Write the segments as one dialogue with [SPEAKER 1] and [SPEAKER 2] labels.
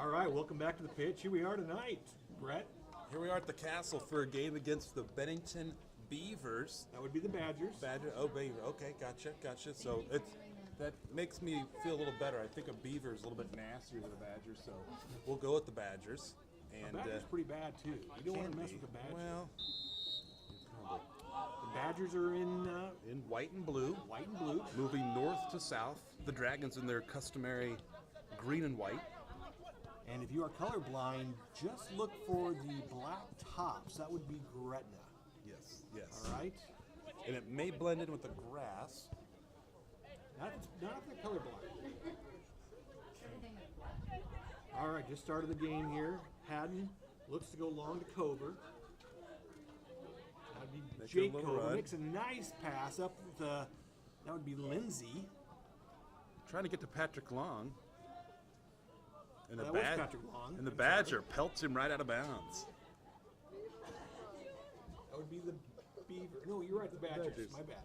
[SPEAKER 1] All right, welcome back to the pitch. Here we are tonight, Brett.
[SPEAKER 2] Here we are at the castle for a game against the Bennington Beavers.
[SPEAKER 1] That would be the Badgers.
[SPEAKER 2] Beaver. Okay, gotcha. So that makes me feel a little better. I think a beaver is a little bit nastier than a badger, so we'll go with the Badgers.
[SPEAKER 1] And a Badger's pretty bad too. You don't want to mess with a Badger.
[SPEAKER 2] Well,
[SPEAKER 1] the Badgers are in
[SPEAKER 2] white and blue.
[SPEAKER 1] White and blue.
[SPEAKER 2] Moving north to south. The Dragons in their customary green and white.
[SPEAKER 1] And if you are colorblind, just look for the black tops. That would be Gretna.
[SPEAKER 2] Yes.
[SPEAKER 1] All right.
[SPEAKER 2] And it may blend in with the grass.
[SPEAKER 1] Not if they're colorblind. All right, just started the game here. Haddon looks to go long to Cover. That would be Jake Cover. Makes a nice pass up the. That would be Lindsay.
[SPEAKER 2] Trying to get to Patrick Long. And
[SPEAKER 1] that was Patrick Long.
[SPEAKER 2] And the Badger pelts him right out of bounds.
[SPEAKER 1] That would be the Beaver. No, you're right, the Badgers. My bad.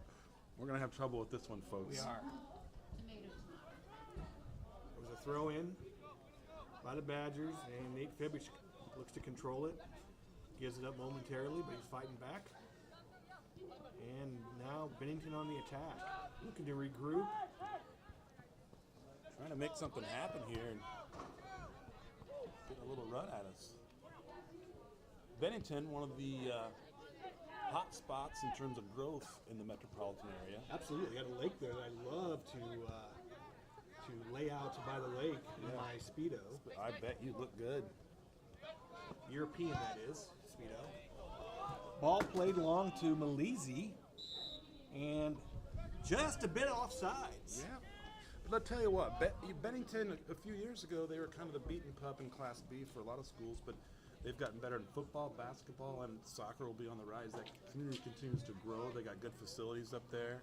[SPEAKER 2] We're going to have trouble with this one, folks.
[SPEAKER 1] We are. There was a throw in by the Badgers, and Nate Fibbich looks to control it. Gives it up momentarily, but he's fighting back. And now Bennington on the attack. Looking to regroup.
[SPEAKER 2] Trying to make something happen here and get a little run at us. Bennington, one of the hot spots in terms of growth in the metropolitan area.
[SPEAKER 1] Absolutely. Got a lake there that I love to lay out by the lake in my Speedo.
[SPEAKER 2] I bet you look good.
[SPEAKER 1] European, that is, Speedo. Ball played long to Malizi, and just a bit offsides.
[SPEAKER 2] Yeah. But I'll tell you what, Bennington, a few years ago, they were kind of the beaten pup in Class B for a lot of schools, but they've gotten better in football, basketball, and soccer will be on the rise. That community continues to grow. They got good facilities up there.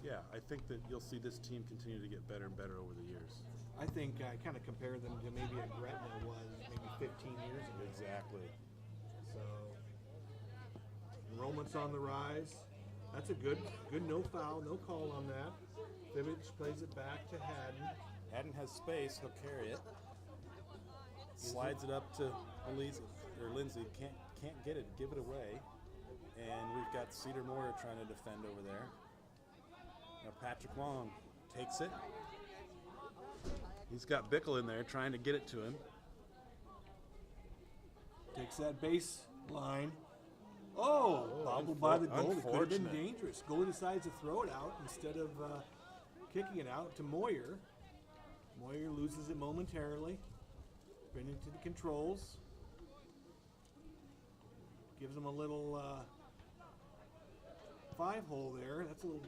[SPEAKER 2] Yeah, I think that you'll see this team continue to get better and better over the years.
[SPEAKER 1] I think I kind of compare them to maybe a Gretna was maybe 15 years ago.
[SPEAKER 2] Exactly.
[SPEAKER 1] So, enrollment's on the rise. That's a good no foul, no call on that. Fibbich plays it back to Haddon.
[SPEAKER 2] Haddon has space, he'll carry it. Slides it up to Lindsay. Can't get it, give it away. And we've got Cedar Moyer trying to defend over there. Now Patrick Long takes it. He's got Bickle in there trying to get it to him.
[SPEAKER 1] Takes that base line. Bobbled by the goalie. Could have been dangerous. Goalie decides to throw it out instead of kicking it out to Moyer. Moyer loses it momentarily. Bennington controls. Gives him a little 5-hole there. That's a little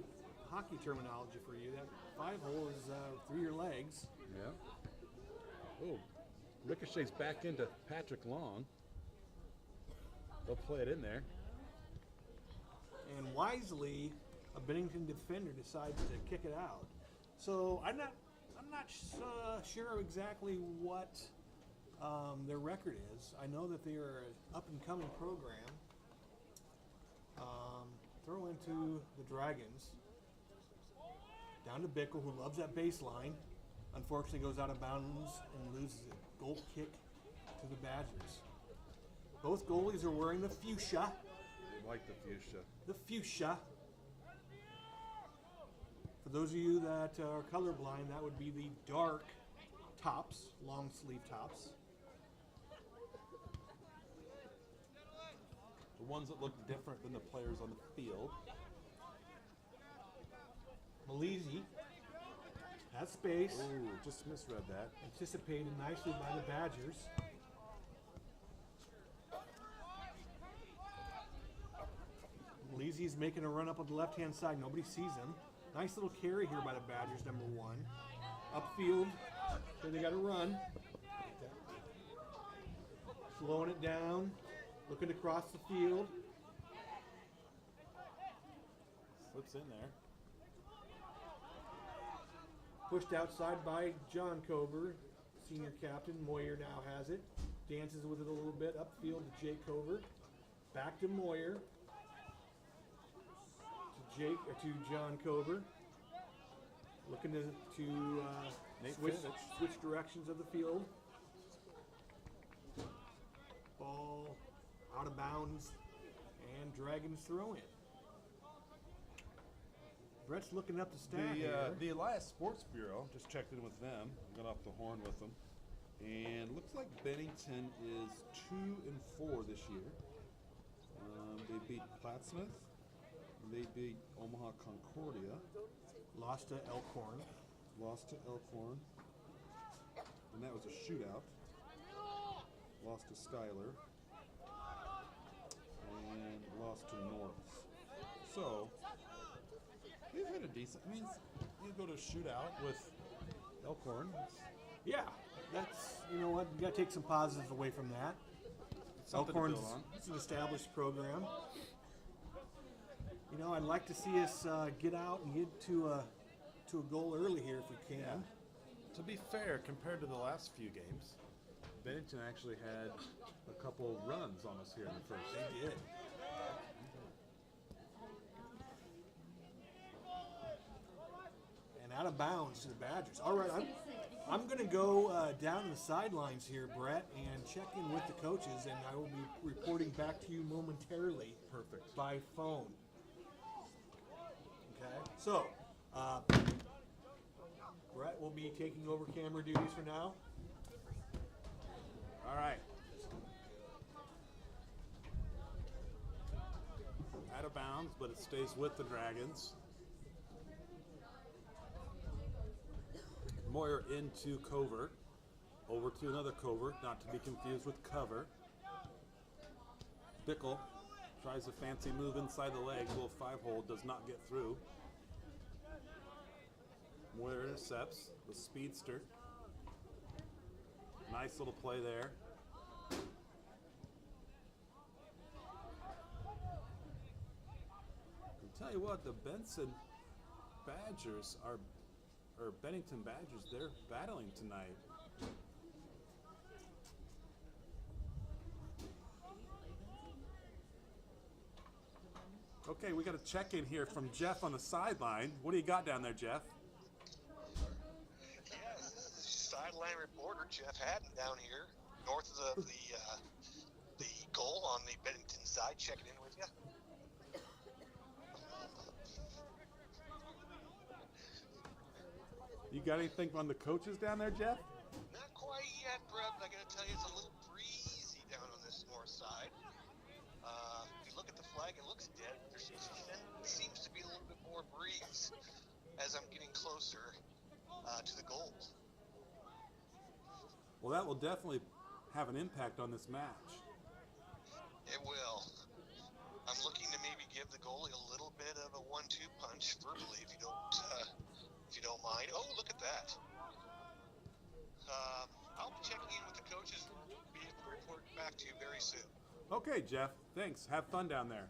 [SPEAKER 1] hockey terminology for you. That 5-hole is through your legs.
[SPEAKER 2] Yeah. Oh, ricochets back into Patrick Long. They'll play it in there.
[SPEAKER 1] And wisely, a Bennington defender decides to kick it out. So I'm not sure exactly what their record is. I know that they are an up-and-coming program. Throw into the Dragons. Down to Bickle, who loves that baseline. Unfortunately, goes out of bounds and loses it. Goal kick to the Badgers. Both goalies are wearing the fuchsia.
[SPEAKER 2] I like the fuchsia.
[SPEAKER 1] The fuchsia. For those of you that are colorblind, that would be the dark tops, long sleeve tops.
[SPEAKER 2] The ones that look different than the players on the field.
[SPEAKER 1] Malizi has space.
[SPEAKER 2] Ooh, just misread that.
[SPEAKER 1] Anticipated nicely by the Badgers. Malizi's making a run up on the left-hand side. Nobody sees him. Nice little carry here by the Badgers, number 1. Upfield. Here they got to run. Slowing it down. Looking to cross the field.
[SPEAKER 2] Slips in there.
[SPEAKER 1] Pushed outside by John Cover, senior captain. Moyer now has it. Dances with it a little bit. Upfield to Jake Cover. Back to Moyer. To John Cover. Looking to
[SPEAKER 2] Nate
[SPEAKER 1] switch,
[SPEAKER 2] Fitch.
[SPEAKER 1] switch directions of the field. Ball out of bounds, and Dragons throw in. Brett's looking up the stat here.
[SPEAKER 3] The Elias Sports Bureau, just checked in with them, got off the horn with them, and looks like Bennington is 2-4 this year. They beat Plattsmouth, they beat Omaha Concordia,
[SPEAKER 1] Lost to Elkhorn.
[SPEAKER 3] lost to Elkhorn, and that was a shootout. Lost to Schuyler, and lost to Norris. So, they've had a decent. I mean, you go to a shootout with Elkhorn.
[SPEAKER 1] Yeah, that's, you know what, you got to take some positives away from that.
[SPEAKER 3] Something to
[SPEAKER 1] Elkhorn's
[SPEAKER 3] build on.
[SPEAKER 1] it's an established program. You know, I'd like to see us get out and get to a goal early here if we can.
[SPEAKER 2] Yeah. To be fair, compared to the last few games, Bennington actually had a couple runs on us here in the first.
[SPEAKER 1] They did. And out of bounds to the Badgers. All right, I'm going to go down to the sidelines here, Brett, and check in with the coaches, and I will be reporting back to you momentarily.
[SPEAKER 2] Perfect.
[SPEAKER 1] By phone. Okay. So, Brett will be taking over camera duties for now.
[SPEAKER 2] All right. Out of bounds, but it stays with the Dragons. Moyer into covert. Over to another covert, not to be confused with cover. Bickle tries a fancy move inside the leg. Little 5-hole, does not get through. Moyer intercepts with speedster. Nice little play there. I'll tell you what, the Benson Badgers or Bennington Badgers, they're battling tonight. Okay, we got a check-in here from Jeff on the sideline. What do you got down there, Jeff?
[SPEAKER 4] Yes, this is sideline reporter Jeff Haddon down here, north of the goal on the Bennington side, checking in with you.
[SPEAKER 2] You got anything on the coaches down there, Jeff?
[SPEAKER 4] Not quite yet, Brett, but I gotta tell you, it's a little breezy down on this north side. If you look at the flag, it looks dead. There seems to be a little bit more breeze as I'm getting closer to the goal.
[SPEAKER 2] Well, that will definitely have an impact on this match.
[SPEAKER 4] It will. I'm looking to maybe give the goalie a little bit of a 1-2 punch verbally, if you don't mind. Oh, look at that. I'll be checking in with the coaches. Be able to report back to you very soon.
[SPEAKER 2] Okay, Jeff. Thanks. Have fun down there.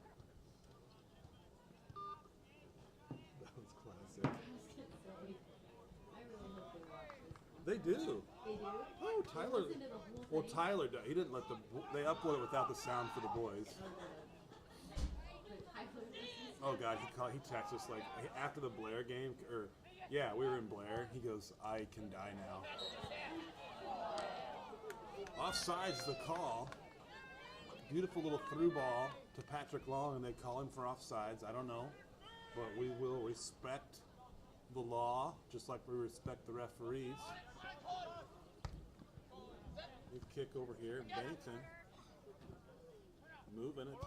[SPEAKER 1] That was classic.
[SPEAKER 2] They do.
[SPEAKER 5] They do?
[SPEAKER 2] Oh, Tyler.
[SPEAKER 5] Listen to the whole
[SPEAKER 2] Well,
[SPEAKER 5] thing.
[SPEAKER 2] Tyler, he didn't let they upload it without the sound for the boys.
[SPEAKER 5] But Tyler listens.
[SPEAKER 2] Oh God, he texted us like after the Blair game, or yeah, we were in Blair. He goes, "I can die now." Offside's the call. Beautiful little through ball to Patrick Long, and they call him for offsides. I don't know, but we will respect the law just like we respect the referees. Good kick over here, Bennington. Moving it,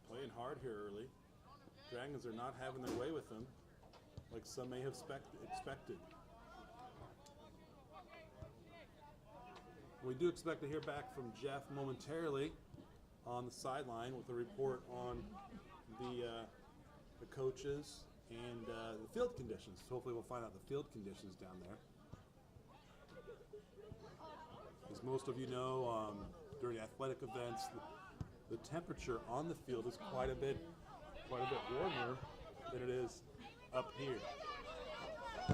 [SPEAKER 2] playing hard here early. Dragons are not having their way with them, like some may have expected. We do expect to hear back from Jeff momentarily on the sideline with a report on the coaches and the field conditions. Hopefully we'll find out the field conditions down there. As most of you know, during athletic events, the temperature on the field is quite a bit warmer than it is up here.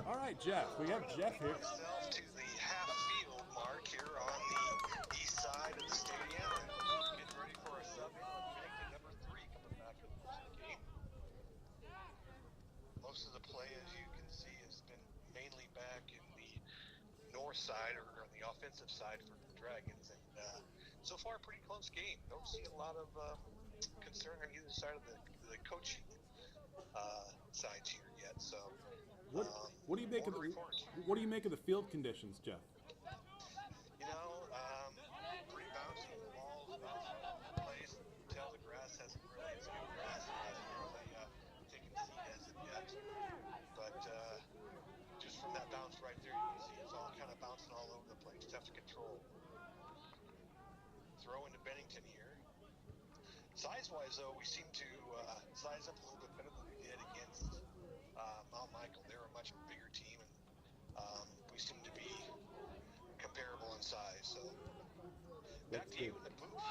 [SPEAKER 2] All right, Jeff, we have Jeff here.
[SPEAKER 4] Myself to the half field mark here on the east side of the stadium. Getting ready for a sub in. Number 3 coming back into the game. Most of the play, as you can see, is mainly back in the north side or on the offensive side for the Dragons, and so far pretty close game. Don't see a lot of concern on either side of the coaching sides here yet. So
[SPEAKER 2] What do you make of
[SPEAKER 4] more to
[SPEAKER 2] the
[SPEAKER 4] report.
[SPEAKER 2] what do you make of the field conditions, Jeff?
[SPEAKER 4] You know, pretty bouncy. The ball's bouncing all over the place. You can tell the grass hasn't really, it's new grass. It hasn't really taken seed as of yet. But just from that bounce right there, you can see it's all kind of bouncing all over the place. Tough to control. Throw into Bennington here. Size-wise, though, we seem to size up a little bit better than we did against Mount Michael. They're a much bigger team, and we seem to be comparable in size. So back to you in the booth.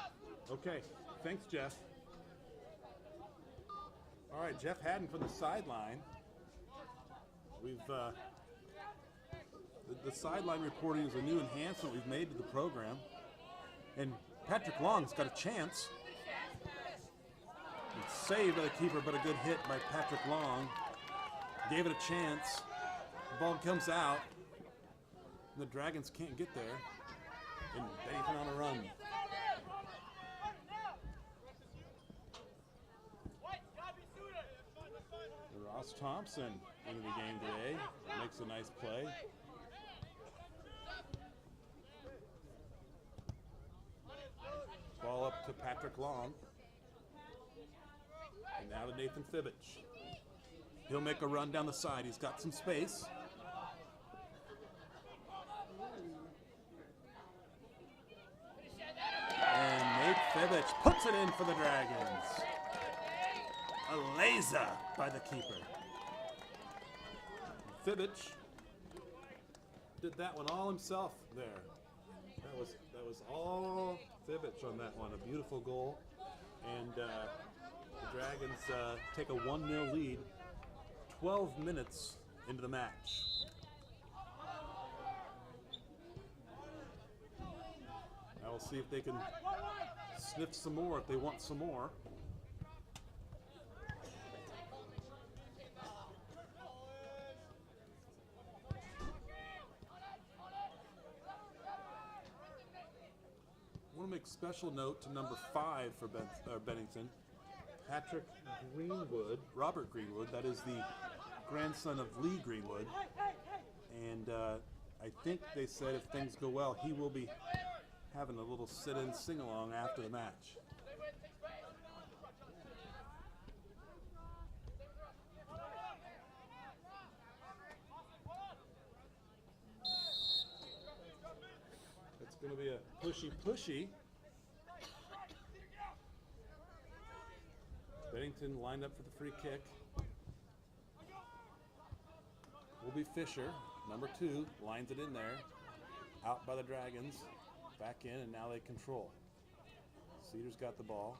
[SPEAKER 2] Okay, thanks, Jeff. All right, Jeff Haddon from the sideline. We've the sideline reporting is a new enhancement we've made to the program, and Patrick Long's got a chance. It's saved by the keeper, but a good hit by Patrick Long. Gave it a chance. The ball comes out. The Dragons can't get there. And Bennington on a run. Ross Thompson into the game today. Makes a nice play. Ball up to Patrick Long. And now to Nathan Fibbage. He'll make a run down the side. He's got some space. And Nate Fibbage puts it in for the Dragons. A laser by the keeper. Fibbage did that one all himself there. That was all Fibbage on that one. A beautiful goal. And the Dragons take a 1-0 lead 12 minutes into the match. Now we'll see if they can sniff some more if they want some more. I want to make special note to number 5 for Bennington. Patrick Greenwood, Robert Greenwood, that is the grandson of Lee Greenwood. And I think they said if things go well, he will be having a little sit-in sing-along after the match. It's going to be a pushy. Bennington lined up for the free kick. Will be Fisher, number 2, lines it in there. Out by the Dragons, back in, and now they control. Cedar's got the ball.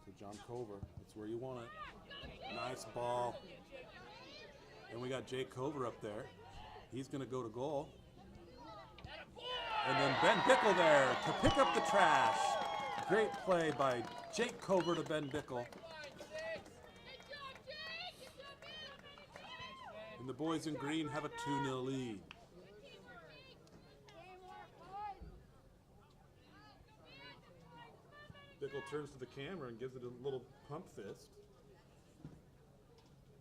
[SPEAKER 2] To John Cover, that's where you want it. Nice ball. And we got Jake Cover up there. He's going to go to goal. And then Ben Bickle there to pick up the trash. Great play by Jake Cover to Ben Bickle. And the boys in green have a 2-0 lead. Bickle turns to the camera and gives it a little pump fist.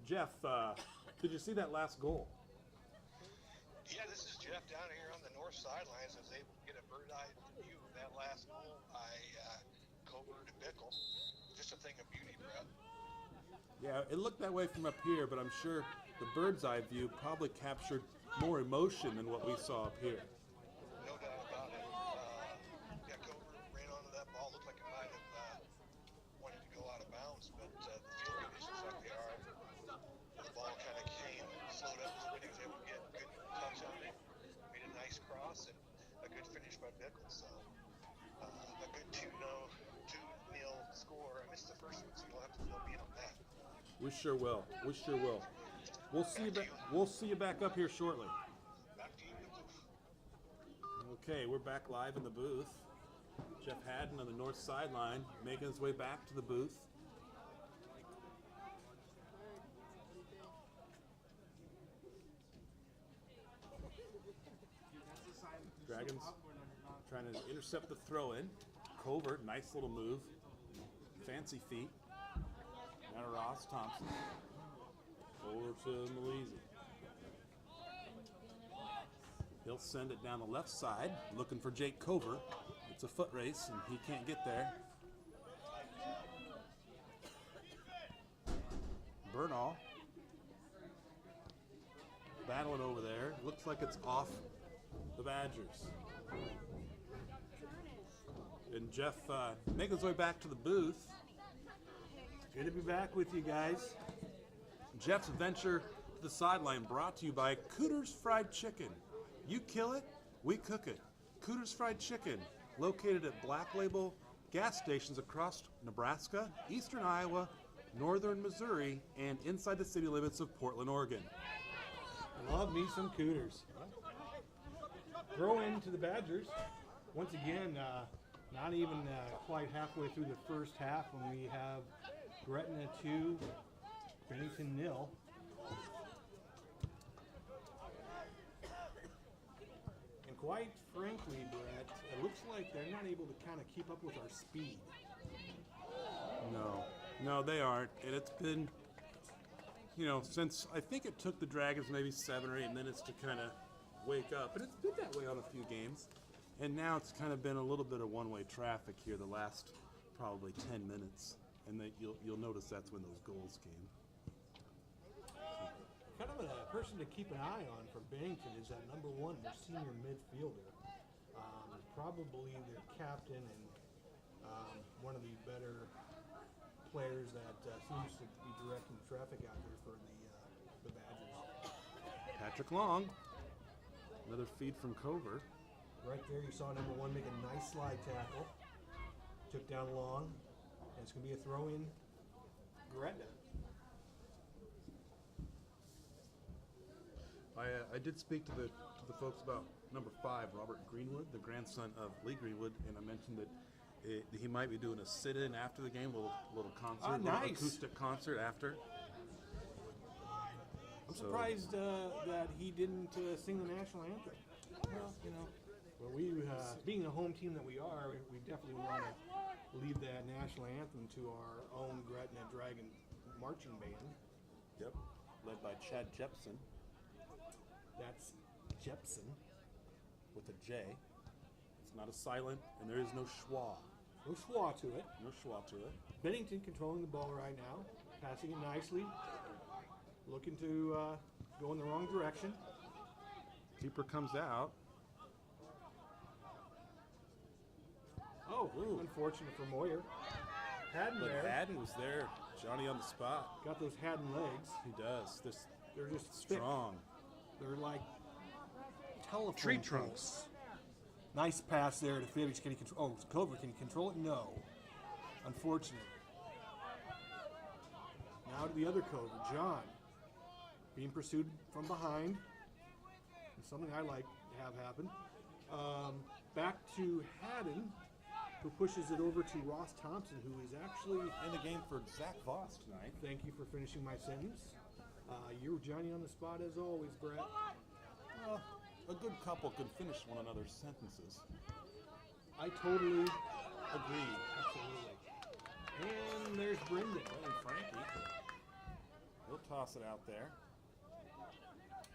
[SPEAKER 2] Jeff, did you see that last goal?
[SPEAKER 4] Yeah, this is Jeff down here on the north sidelines. I was able to get a bird's-eye view of that last goal by Cover to Bickle. Just a thing of beauty, Brett.
[SPEAKER 2] Yeah, it looked that way from up here, but I'm sure the bird's eye view probably captured more emotion than what we saw up here.
[SPEAKER 4] No doubt about it. Yeah, Cover ran onto that ball. Looked like it might have wanted to go out of bounds, but the field conditions like they are, the ball kind of came slowed up a little bit. He was able to get a good touch on it. Made a nice cross and a good finish by Bickle. So a good 2-0 score. I missed the first one, so you'll have to fill me in on that.
[SPEAKER 2] We sure will. We'll see you back up here shortly.
[SPEAKER 4] Back to you in the booth.
[SPEAKER 2] Okay, we're back live in the booth. Jeff Haddon on the north sideline making his way back to the booth. Dragons trying to intercept the throw-in. Covert, nice little move. Fancy feet. Now Ross Thompson. Over to Malizi. He'll send it down the left side, looking for Jake Covert. It's a foot race, and he can't get there. Bernal. Battling over there. Looks like it's off the Badgers. And Jeff making his way back to the booth.
[SPEAKER 1] Good to be back with you guys.
[SPEAKER 2] Jeff's venture to the sideline brought to you by Cooter's Fried Chicken. You kill it, we cook it. Cooter's Fried Chicken, located at Black Label gas stations across Nebraska, eastern Iowa, northern Missouri, and inside the city limits of Portland, Oregon.
[SPEAKER 1] Love me some Cooters. Throw into the Badgers. Once again, not even quite halfway through the first half when we have Gretna 2, Bennington 0. And quite frankly, Brett, it looks like they're not able to kind of keep up with our speed.
[SPEAKER 2] No, they aren't. And it's been, since I think it took the Dragons maybe 7 or 8 minutes to kind of wake up. And it's been that way on a few games. And now it's kind of been a little bit of one-way traffic here the last probably 10 minutes. And that you'll notice that's when those goals came.
[SPEAKER 1] Kind of a person to keep an eye on for Bennington is that number 1, their senior midfielder. Probably their captain and one of the better players that seems to be directing traffic out there for the Badgers.
[SPEAKER 2] Patrick Long, another feed from Covert.
[SPEAKER 1] Right there, you saw number 1 make a nice slide tackle. Took down Long, and it's going to be a throw-in Gretna.
[SPEAKER 2] I did speak to the folks about number 5, Robert Greenwood, the grandson of Lee Greenwood, and I mentioned that he might be doing a sit-in after the game, a little concert,
[SPEAKER 1] nice.
[SPEAKER 2] Acoustic concert after.
[SPEAKER 1] I'm surprised that he didn't sing the national anthem. Well, we, being the home team that we are, we definitely want to leave that national anthem to our own Gretna Dragon marching band.
[SPEAKER 2] Yep, led by Chad Jepson.
[SPEAKER 1] That's Jepson.
[SPEAKER 2] With a J. It's not a silent, and there is no schwa.
[SPEAKER 1] No schwa to it.
[SPEAKER 2] No schwa to it.
[SPEAKER 1] Bennington controlling the ball right now, passing it nicely, looking to go in the wrong direction.
[SPEAKER 2] Keeper comes out.
[SPEAKER 1] Oh, unfortunate for Moyer. Haddon
[SPEAKER 2] But
[SPEAKER 1] there.
[SPEAKER 2] Haddon was there. Johnny on the spot.
[SPEAKER 1] Got those Haddon legs.
[SPEAKER 2] He does.
[SPEAKER 1] They're just thick.
[SPEAKER 2] Strong.
[SPEAKER 1] They're like telephone
[SPEAKER 2] Tree
[SPEAKER 1] poles.
[SPEAKER 2] trunks.
[SPEAKER 1] Nice pass there to Fibbage. Can he control? Oh, Covert, can he control it? No. Unfortunate. Now to the other Covert, John. Being pursued from behind. It's something I like to have happen. Back to Haddon, who pushes it over to Ross Thompson, who is actually
[SPEAKER 2] In the game for Zach Voss tonight.
[SPEAKER 1] Thank you for finishing my sentence. You're Johnny on the spot as always, Brett.
[SPEAKER 2] Well, a good couple can finish one another's sentences.
[SPEAKER 1] I totally
[SPEAKER 2] Agreed.
[SPEAKER 1] absolutely. And there's Brendan.
[SPEAKER 2] And Frankie. He'll toss it out there.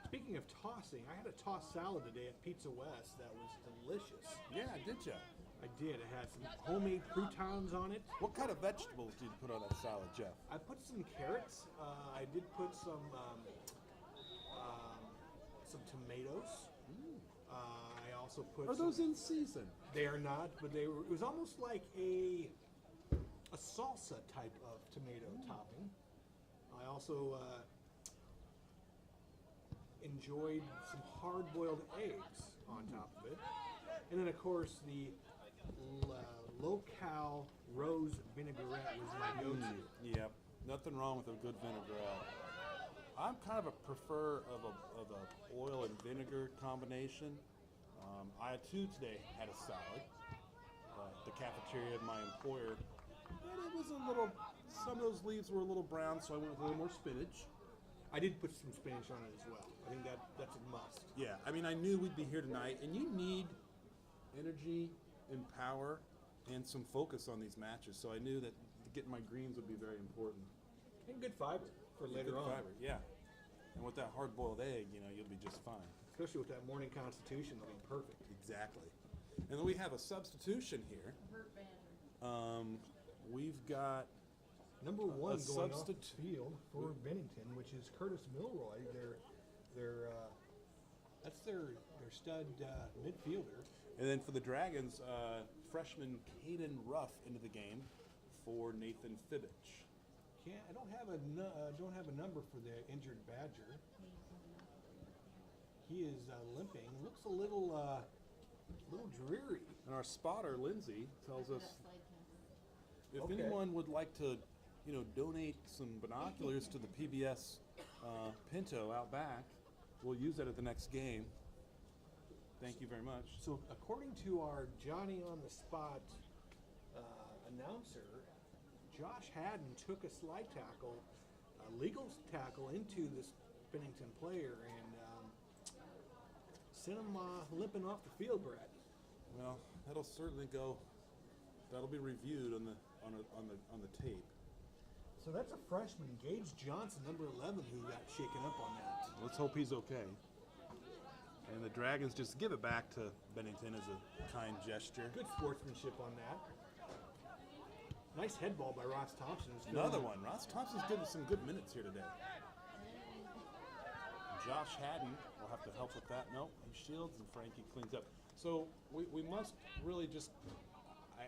[SPEAKER 1] Speaking of tossing, I had a tossed salad today at Pizza West that was delicious.
[SPEAKER 2] Yeah, did ya?
[SPEAKER 1] I did. It had some homemade croutons on it.
[SPEAKER 2] What kind of vegetables did you put on that salad, Jeff?
[SPEAKER 1] I put some carrots. I did put some tomatoes. I also put.
[SPEAKER 2] Are those in season?
[SPEAKER 1] They are not, but they were. It was almost like a salsa type of tomato topping. I also enjoyed some hard-boiled eggs on top of it, and then of course the low-cal rose vinaigrette was my go-to.
[SPEAKER 2] Yep. Nothing wrong with a good vinaigrette. I'm kind of a prefer of a oil and vinegar combination. I too today had a salad. The cafeteria of my employer, but it was a little. Some of those leaves were a little brown, so I went with a little more spinach.
[SPEAKER 1] I did put some spinach on it as well. I think that's a must.
[SPEAKER 2] Yeah, I mean, I knew we'd be here tonight, and you need energy and power and some focus on these matches. So I knew that getting my greens would be very important.
[SPEAKER 1] And good fiber for later
[SPEAKER 2] Good
[SPEAKER 1] on.
[SPEAKER 2] fiber, yeah. And with that hard-boiled egg, you'll be just fine.
[SPEAKER 1] Especially with that morning constitution, it'll be perfect.
[SPEAKER 2] Exactly. And then we have a substitution here. We've got
[SPEAKER 1] Number one going off the
[SPEAKER 2] substitute.
[SPEAKER 1] field for Bennington, which is Curtis Milroy. That's their stud midfielder.
[SPEAKER 2] And then for the Dragons, freshman Caden Ruff into the game for Nathan Fibbage.
[SPEAKER 1] I don't have a number for the injured Badger. He is limping. Looks a little dreary.
[SPEAKER 2] And our spotter, Lindsay, tells us if
[SPEAKER 1] Okay.
[SPEAKER 2] anyone would like to, donate some binoculars to the PBS Pinto out back, we'll use that at the next game. Thank you very much.
[SPEAKER 1] So according to our Johnny on the spot announcer, Josh Haddon took a slide tackle, a legal tackle into this Bennington player and sent him limping off the field, Brad.
[SPEAKER 2] Well, that'll certainly go. That'll be reviewed on the tape.
[SPEAKER 1] So that's a freshman, Gage Johnson, number 11, who got shaken up on that.
[SPEAKER 2] Let's hope he's okay. And the Dragons just give it back to Bennington as a kind gesture.
[SPEAKER 1] Good sportsmanship on that. Nice head ball by Ross Thompson.
[SPEAKER 2] Another one. Ross Thompson's getting some good minutes here today. Josh Haddon will have to help with that. No, he shields and Frankie cleans up. So we must really just,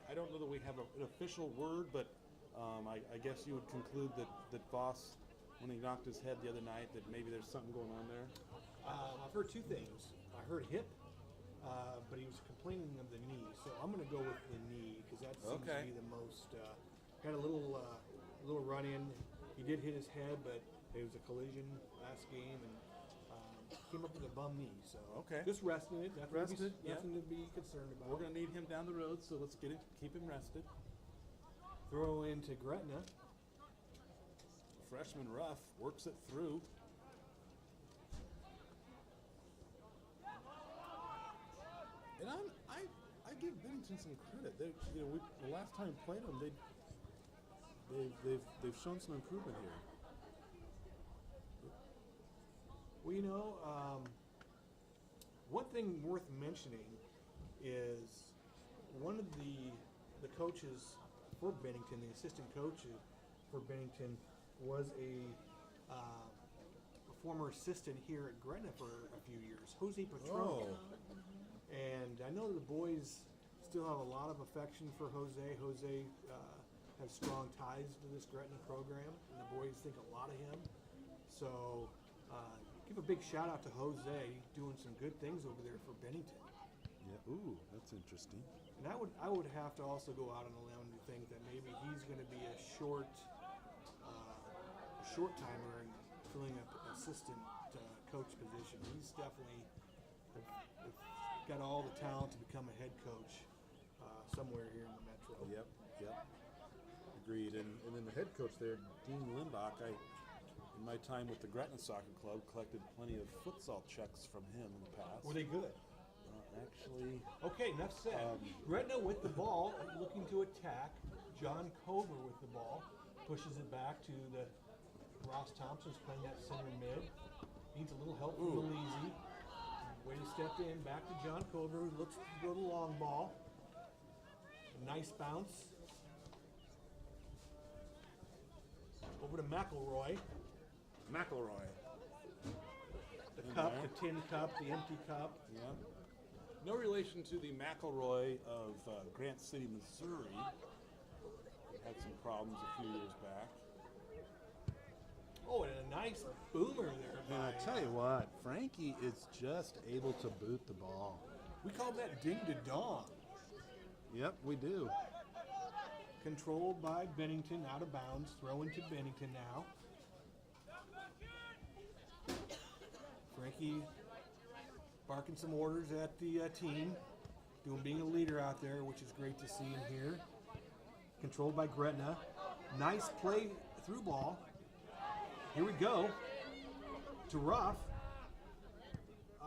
[SPEAKER 2] I don't know that we have an official word, but I guess you would conclude that Voss, when he knocked his head the other night, that maybe there's something going on there.
[SPEAKER 1] I've heard two things. I heard hip, but he was complaining of the knee. So I'm going to go with the knee because that seems to be the most. Had a little run in. He did hit his head, but it was a collision last game and came up with a bum knee. So just resting it. Nothing to be concerned about.
[SPEAKER 2] We're going to need him down the road, so let's keep him rested.
[SPEAKER 1] Throw into Gretna.
[SPEAKER 2] Freshman Ruff works it through. And I give Bennington some credit. They, the last time we played them, they've shown some improvement here.
[SPEAKER 1] Well, one thing worth mentioning is one of the coaches for Bennington, the assistant coach for Bennington, was a former assistant here at Gretna for a few years, Jose Patron. And I know the boys still have a lot of affection for Jose. Jose has strong ties to this Gretna program, and the boys think a lot of him. So give a big shout out to Jose, doing some good things over there for Bennington.
[SPEAKER 2] Yeah. Ooh, that's interesting.
[SPEAKER 1] And I would have to also go out on a limb to think that maybe he's going to be a short timer and filling up an assistant coach position. He's definitely got all the talent to become a head coach somewhere here in the Metro.
[SPEAKER 2] Yep. Agreed. And then the head coach there, Dean Limbach, in my time with the Gretna Soccer Club, collected plenty of futsal checks from him in the past.
[SPEAKER 1] Were they good?
[SPEAKER 2] Actually.
[SPEAKER 1] Okay, enough said. Gretna with the ball, looking to attack. John Cover with the ball, pushes it back to the Ross Thompson's playing that center mid. Needs a little help from Malizi. Way to step in, back to John Cover, who looks to go to the long ball. Nice bounce. Over to McElroy. The
[SPEAKER 2] In
[SPEAKER 1] cup,
[SPEAKER 2] there.
[SPEAKER 1] the tin cup, the empty cup.
[SPEAKER 2] Yeah. No relation to the McElroy of Grant City, Missouri. Had some problems a few years back.
[SPEAKER 1] Oh, and a nice boomer there.
[SPEAKER 2] And I tell you what, Frankie is just able to boot the ball.
[SPEAKER 1] We call that ding to dong.
[SPEAKER 2] Yep, we do.
[SPEAKER 1] Controlled by Bennington, out of bounds. Throw into Bennington now. Frankie barking some orders at the team. Being a leader out there, which is great to see and hear. Controlled by Gretna. Nice play through ball. Here we go. To Ruff.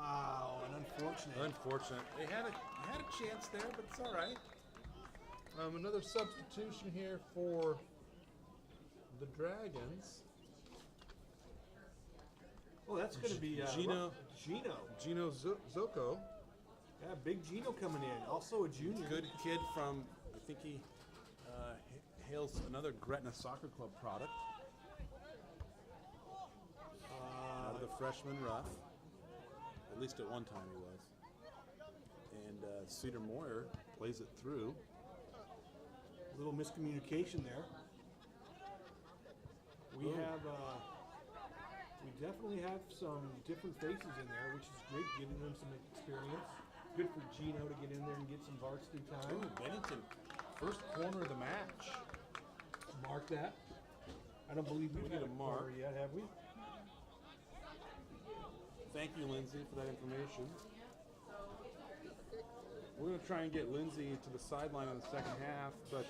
[SPEAKER 1] Wow, an unfortunate.
[SPEAKER 3] Unfortunate. They had a chance there, but it's all right. Another substitution here for the Dragons.
[SPEAKER 1] Oh, that's going to be
[SPEAKER 3] Gino Zocco.
[SPEAKER 1] Yeah, big Gino coming in. Also a junior.
[SPEAKER 3] Good kid from, I think he hails another Gretna Soccer Club product. Out of the freshman rough. At least at one time he was. And Cedar Moyer plays it through.
[SPEAKER 1] A little miscommunication there. We definitely have some different faces in there, which is great, giving them some experience. Good for Gino to get in there and get some varsity time.
[SPEAKER 3] Ooh, Bennington, first corner of the match.
[SPEAKER 1] Mark that. I don't believe we've
[SPEAKER 3] We need
[SPEAKER 1] had
[SPEAKER 3] a
[SPEAKER 1] a
[SPEAKER 3] mark.
[SPEAKER 1] corner yet, have we?
[SPEAKER 3] Thank you, Lindsay, for that information. We're going to try and get Lindsay to the sideline in the second half, but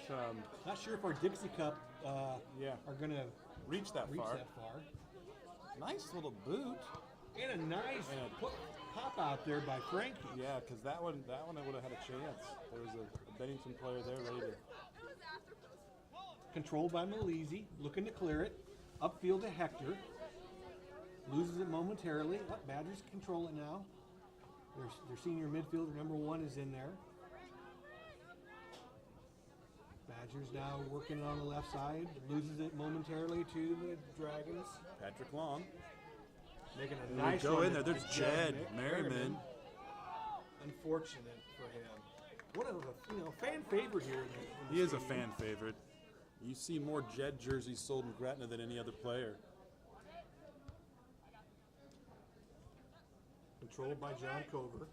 [SPEAKER 1] Not sure if our Dixie Cup
[SPEAKER 3] yeah,
[SPEAKER 1] are going to
[SPEAKER 3] reach that
[SPEAKER 1] reach
[SPEAKER 3] far.
[SPEAKER 1] that far.
[SPEAKER 3] Nice little boot.
[SPEAKER 1] And a nice
[SPEAKER 3] And
[SPEAKER 1] pop out there by Frankie.
[SPEAKER 3] Yeah, because that one I would have had a chance. There was a Bennington player there ready to.
[SPEAKER 1] Controlled by Malizi, looking to clear it. Upfield to Hector. Loses it momentarily. Oh, Badgers control it now. Their senior midfielder, number 1, is in there. Badgers now working on the left side. Loses it momentarily to the Dragons.
[SPEAKER 3] Patrick Long.
[SPEAKER 1] Making a
[SPEAKER 3] There we
[SPEAKER 1] nice
[SPEAKER 3] go
[SPEAKER 1] run
[SPEAKER 3] in there.
[SPEAKER 1] to
[SPEAKER 3] There's
[SPEAKER 1] Jed
[SPEAKER 3] Jed Merriman.
[SPEAKER 1] Unfortunate for him. What a fan favorite here. In the
[SPEAKER 3] He is a
[SPEAKER 1] stadium.
[SPEAKER 3] fan favorite. You see more Jed jerseys sold in Gretna than any other player.
[SPEAKER 1] Controlled by John Cover.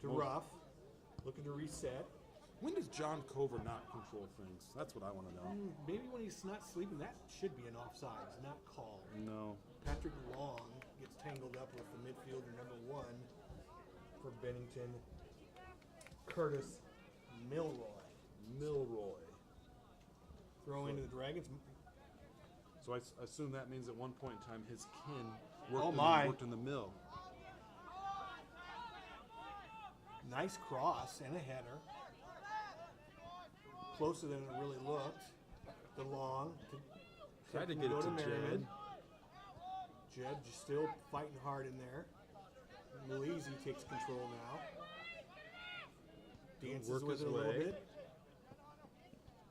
[SPEAKER 1] To Ruff. Looking to reset.
[SPEAKER 3] When does John Cover not control things? That's what I want to know.
[SPEAKER 1] Maybe when he's not sleeping, that should be an offsides, not called.
[SPEAKER 3] No.
[SPEAKER 1] Patrick Long gets tangled up with the midfielder number 1 for Bennington, Curtis Milroy. Throw into the Dragons.
[SPEAKER 3] So I assume that means at one point in time his kin worked in the mill.
[SPEAKER 1] Nice cross and a header. Closer than it really looked. The Long.
[SPEAKER 3] Tried to get it to
[SPEAKER 1] Merriman.
[SPEAKER 3] Jed.
[SPEAKER 1] Jed just still fighting hard in there. Malizi takes control now. Dances
[SPEAKER 3] Work
[SPEAKER 1] with
[SPEAKER 3] his
[SPEAKER 1] it a little
[SPEAKER 3] way.
[SPEAKER 1] bit.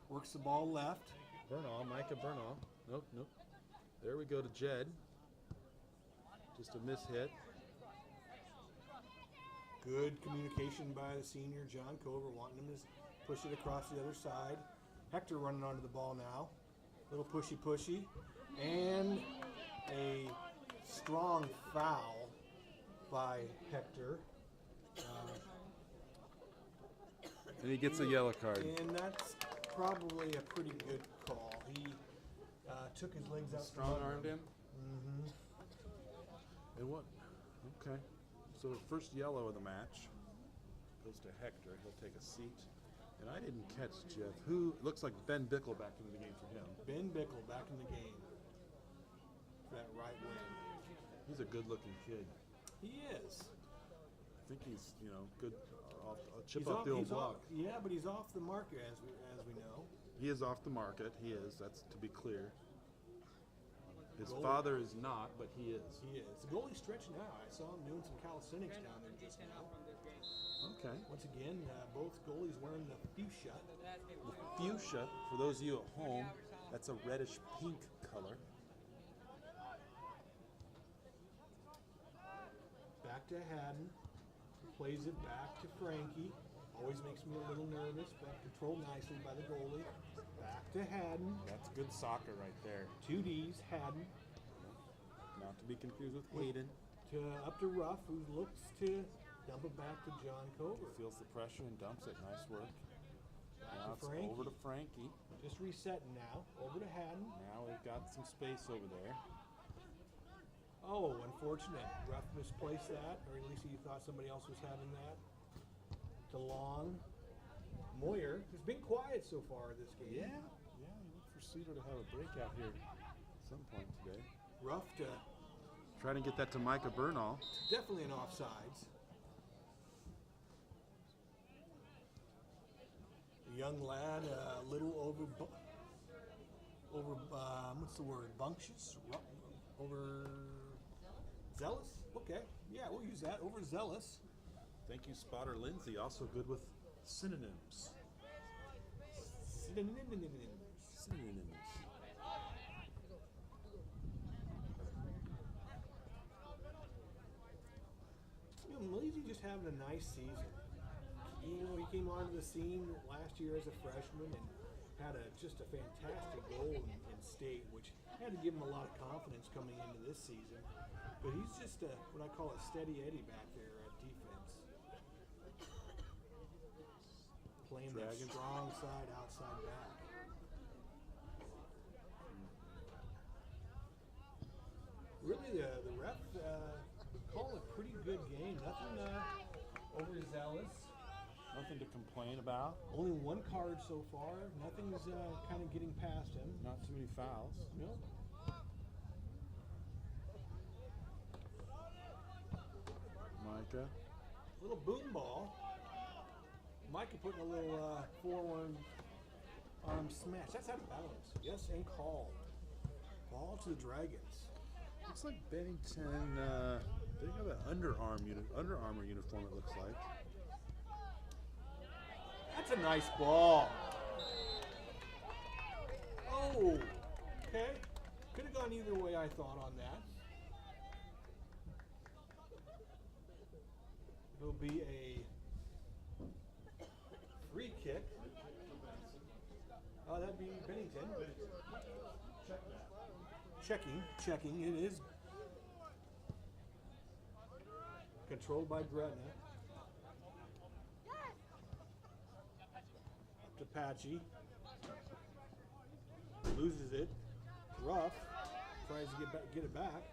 [SPEAKER 1] Works the ball left.
[SPEAKER 3] Bernal, Micah Bernal. Nope. There we go to Jed. Just a mishit.
[SPEAKER 1] Good communication by the senior, John Cover, wanting him to push it across the other side. Hector running onto the ball now. Little pushy. And a strong foul by Hector.
[SPEAKER 3] And he gets a yellow card.
[SPEAKER 1] And that's probably a pretty good call. He took his legs out.
[SPEAKER 3] Strong armed him.
[SPEAKER 1] Mm-hmm.
[SPEAKER 3] And what? Okay. So the first yellow of the match goes to Hector. He'll take a seat. And I didn't catch Jeff. Who looks like Ben Bickle back into the game for him.
[SPEAKER 1] Ben Bickle back in the game. That right wing.
[SPEAKER 3] He's a good-looking kid.
[SPEAKER 1] He is.
[SPEAKER 3] I think he's good. Chip off the old block.
[SPEAKER 1] Yeah, but he's off the market as we know.
[SPEAKER 3] He is off the market. He is. That's to be clear. His
[SPEAKER 1] Goalie.
[SPEAKER 3] father is not, but he is.
[SPEAKER 1] He is. The goalie's stretching out. I saw him doing some calisthenics down there just now.
[SPEAKER 3] Okay.
[SPEAKER 1] Once again, both goalies wearing the fuchsia.
[SPEAKER 3] The fuchsia, for those of you at home, that's a reddish pink color.
[SPEAKER 1] Back to Haddon. Plays it back to Frankie. Always makes me a little nervous, but controlled nicely by the goalie. Back to Haddon.
[SPEAKER 3] That's good soccer right there.
[SPEAKER 1] 2 Ds, Haddon.
[SPEAKER 3] Not to be confused with Hayden.
[SPEAKER 1] Up to Ruff, who looks to dump it back to John Cover.
[SPEAKER 3] Feels the pressure and dumps it. Nice work.
[SPEAKER 1] Back
[SPEAKER 3] Now
[SPEAKER 1] to
[SPEAKER 3] it's
[SPEAKER 1] Frankie.
[SPEAKER 3] over to Frankie.
[SPEAKER 1] Just resetting now. Over to Haddon.
[SPEAKER 3] Now we've got some space over there.
[SPEAKER 1] Oh, unfortunate. Ruff misplaced that, or at least he thought somebody else was having that. DeLong. Moyer has been quiet so far this game.
[SPEAKER 3] Yeah, you look for Cedar to have a breakout here at some point today.
[SPEAKER 1] Ruff to
[SPEAKER 3] Trying to get that to Micah Bernal.
[SPEAKER 1] Definitely an offsides. A young lad, a little over what's the word? Bunctious? Over zealous? Okay, yeah, we'll use that. Overzealous.
[SPEAKER 2] Thank you, Spotter Lindsay. Also good with synonyms. Synonyms.
[SPEAKER 1] Malizy just having a nice season. You know, he came onto the scene last year as a freshman and had just a fantastic goal in state, which had to give him a lot of confidence coming into this season. But he's just what I call a steady Eddie back there at defense. Playing that strong side, outside back. Really, the ref called a pretty good game. Nothing overzealous.
[SPEAKER 2] Nothing to complain about.
[SPEAKER 1] Only one card so far. Nothing's kind of getting past him.
[SPEAKER 2] Not too many fouls.
[SPEAKER 1] Nope.
[SPEAKER 3] Micah.
[SPEAKER 1] Little boom ball. Micah putting a little 4-1 arm smash. That's out of bounds. Yes, and called. Ball to the Dragons.
[SPEAKER 3] Looks like Bennington. They have an Under Armour uniform. It looks like.
[SPEAKER 1] That's a nice ball. Oh, okay. Could have gone either way, I thought, on that. It'll be a free kick. Oh, that'd be Bennington. Checking. It is controlled by Gretna. Up to Patchy. Loses it. Rough. Tries to get it back.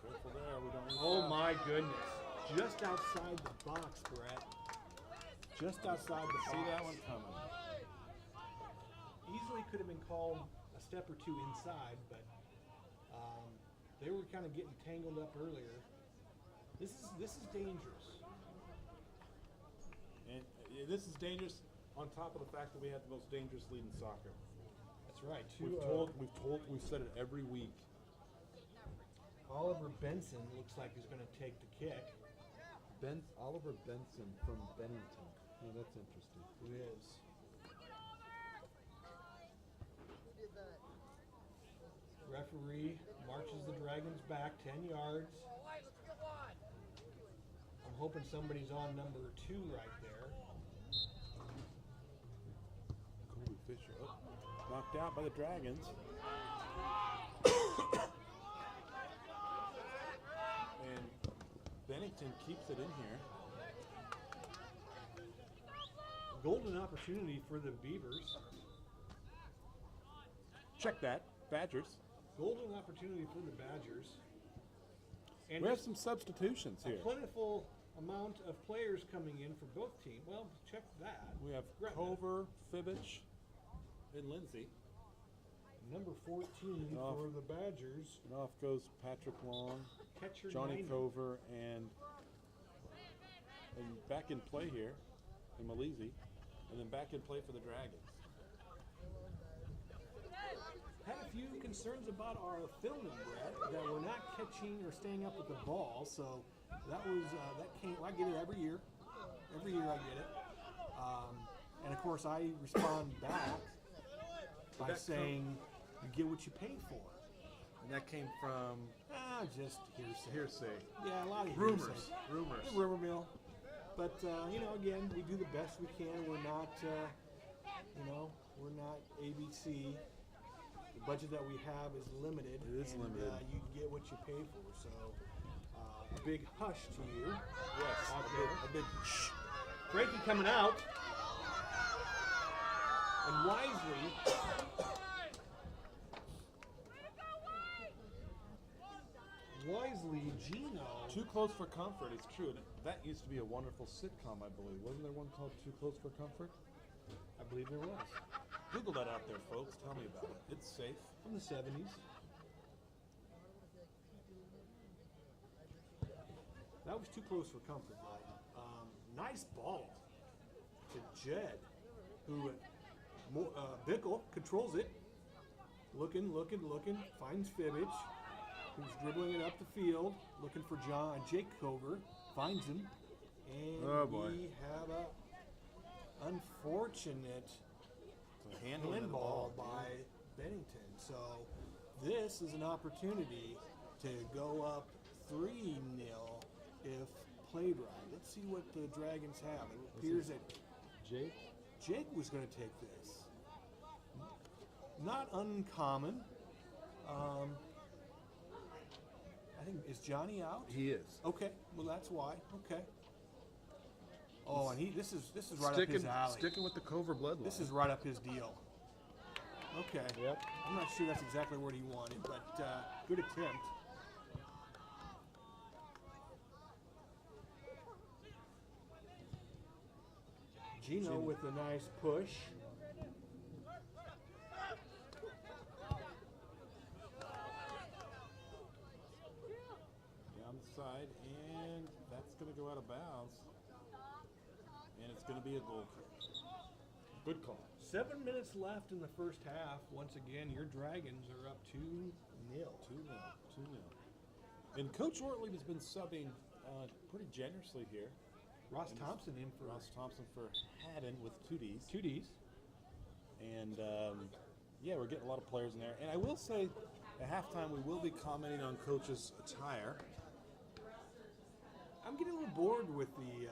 [SPEAKER 2] Careful there. We don't.
[SPEAKER 1] Oh my goodness. Just outside the box, Brett. Just outside the box.
[SPEAKER 2] See that one coming.
[SPEAKER 1] Easily could have been called a step or two inside, but they were kind of getting tangled up earlier. This is dangerous.
[SPEAKER 2] And this is dangerous on top of the fact that we have the most dangerous lead in soccer.
[SPEAKER 1] That's right.
[SPEAKER 2] We've said it every week.
[SPEAKER 1] Oliver Benson looks like he's going to take the kick.
[SPEAKER 3] Oliver Benson from Bennington. Oh, that's interesting.
[SPEAKER 1] It is. Referee marches the Dragons back 10 yards. I'm hoping somebody's on number 2 right there.
[SPEAKER 2] Colby Fisher. Oh, knocked out by the Dragons. And Bennington keeps it in here.
[SPEAKER 1] Golden opportunity for the Beavers.
[SPEAKER 2] Check that. Badgers.
[SPEAKER 1] Golden opportunity for the Badgers. And
[SPEAKER 2] We have some substitutions
[SPEAKER 1] a
[SPEAKER 2] here.
[SPEAKER 1] plentiful amount of players coming in for both teams. Well, check that.
[SPEAKER 2] We have
[SPEAKER 1] Gretna.
[SPEAKER 2] Cover, Fibbage, and Lindsay.
[SPEAKER 1] Number 14
[SPEAKER 2] Off.
[SPEAKER 1] for the Badgers.
[SPEAKER 2] And off goes Patrick Long,
[SPEAKER 1] Catcher
[SPEAKER 2] Johnny
[SPEAKER 1] 90.
[SPEAKER 2] Cover, and back in play here, and Malizy, and then back in play for the Dragons.
[SPEAKER 1] Had a few concerns about our filming, Brett, that we're not catching or staying up with the ball. So that was that came. I get it every year. Every year I get it. And of course I respond back by saying you get what you pay for.
[SPEAKER 2] And that came from
[SPEAKER 1] Just hearsay.
[SPEAKER 2] hearsay.
[SPEAKER 1] Yeah, a lot of
[SPEAKER 2] Rumors.
[SPEAKER 1] hearsay.
[SPEAKER 2] Rumors.
[SPEAKER 1] The rumor mill. But again, we do the best we can. We're not, we're not ABC. The budget that we have is limited.
[SPEAKER 2] It is limited.
[SPEAKER 1] You get what you pay for. So, a big hush to you.
[SPEAKER 2] Yes,
[SPEAKER 1] Out
[SPEAKER 2] a
[SPEAKER 1] there.
[SPEAKER 2] big shh.
[SPEAKER 1] Frankie coming out. And wisely. Gino.
[SPEAKER 2] Too Close for Comfort. It's true. And that used to be a wonderful sitcom, I believe. Wasn't there one called Too Close for Comfort?
[SPEAKER 1] I believe there was.
[SPEAKER 2] Google that out there, folks. Tell me about it. It's safe.
[SPEAKER 1] From the 70s. That was too close for comfort, though. Nice ball to Jed, who Bickle controls it. Looking, finds Fibbage, who's dribbling it up the field, looking for Jake Cover, finds him, and we have a unfortunate handball by Bennington. So this is an opportunity to go up 3-0 if played right. Let's see what the Dragons have. It appears that Jake was going to take this. Not uncommon. I think, is Johnny out?
[SPEAKER 3] He is.
[SPEAKER 1] Okay, well that's why. Okay. Oh, and this is right up his alley.
[SPEAKER 3] Sticking with the Cover bloodline.
[SPEAKER 1] This is right up his deal. Okay.
[SPEAKER 2] Yep.
[SPEAKER 1] I'm not sure that's exactly what he wanted, but good attempt. Gino with a nice push.
[SPEAKER 2] On the side, and that's going to go out of bounds. And it's going to be a goal kick. Good call.
[SPEAKER 1] 7 minutes left in the first half. Once again, your Dragons are up 2-0.
[SPEAKER 2] 2-0. And Coach Ortlieb has been subbing pretty generously here.
[SPEAKER 1] Ross Thompson in for
[SPEAKER 2] Haddon with 2 Ds.
[SPEAKER 1] 2 Ds.
[SPEAKER 2] And yeah, we're getting a lot of players in there. And I will say, at halftime, we will be commenting on Coach's attire.
[SPEAKER 1] I'm getting a little bored with the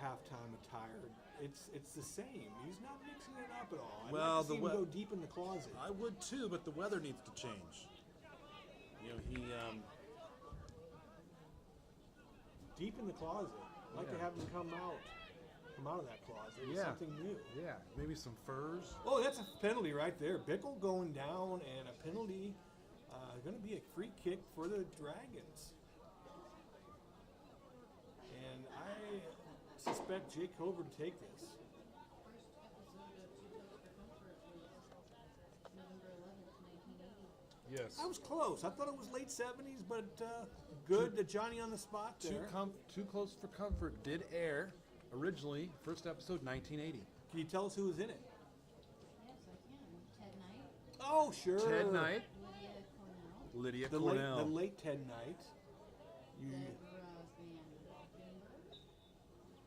[SPEAKER 1] halftime attire. It's the same. He's not mixing it up at all. I'd like to see him go deep in the closet.
[SPEAKER 2] I would too, but the weather needs to change. You know, he
[SPEAKER 1] deep in the closet. I'd like to have him come out of that closet with something new.
[SPEAKER 3] Yeah, maybe some furs.
[SPEAKER 1] Oh, that's a penalty right there. Bickle going down, and a penalty. Going to be a free kick for the Dragons. And I suspect Jake Cover to take this.
[SPEAKER 3] Yes.
[SPEAKER 1] I was close. I thought it was late 70s, but good to Johnny on the spot there.
[SPEAKER 3] Too Close for Comfort did air originally, first episode, 1980.
[SPEAKER 1] Can you tell us who was in it?
[SPEAKER 5] Yes, I can. Ted Knight,
[SPEAKER 1] Oh, sure.
[SPEAKER 3] Ted Knight,
[SPEAKER 5] Lydia Cornell,
[SPEAKER 3] Lydia
[SPEAKER 1] The
[SPEAKER 3] Cornell.
[SPEAKER 1] late Ted Knight.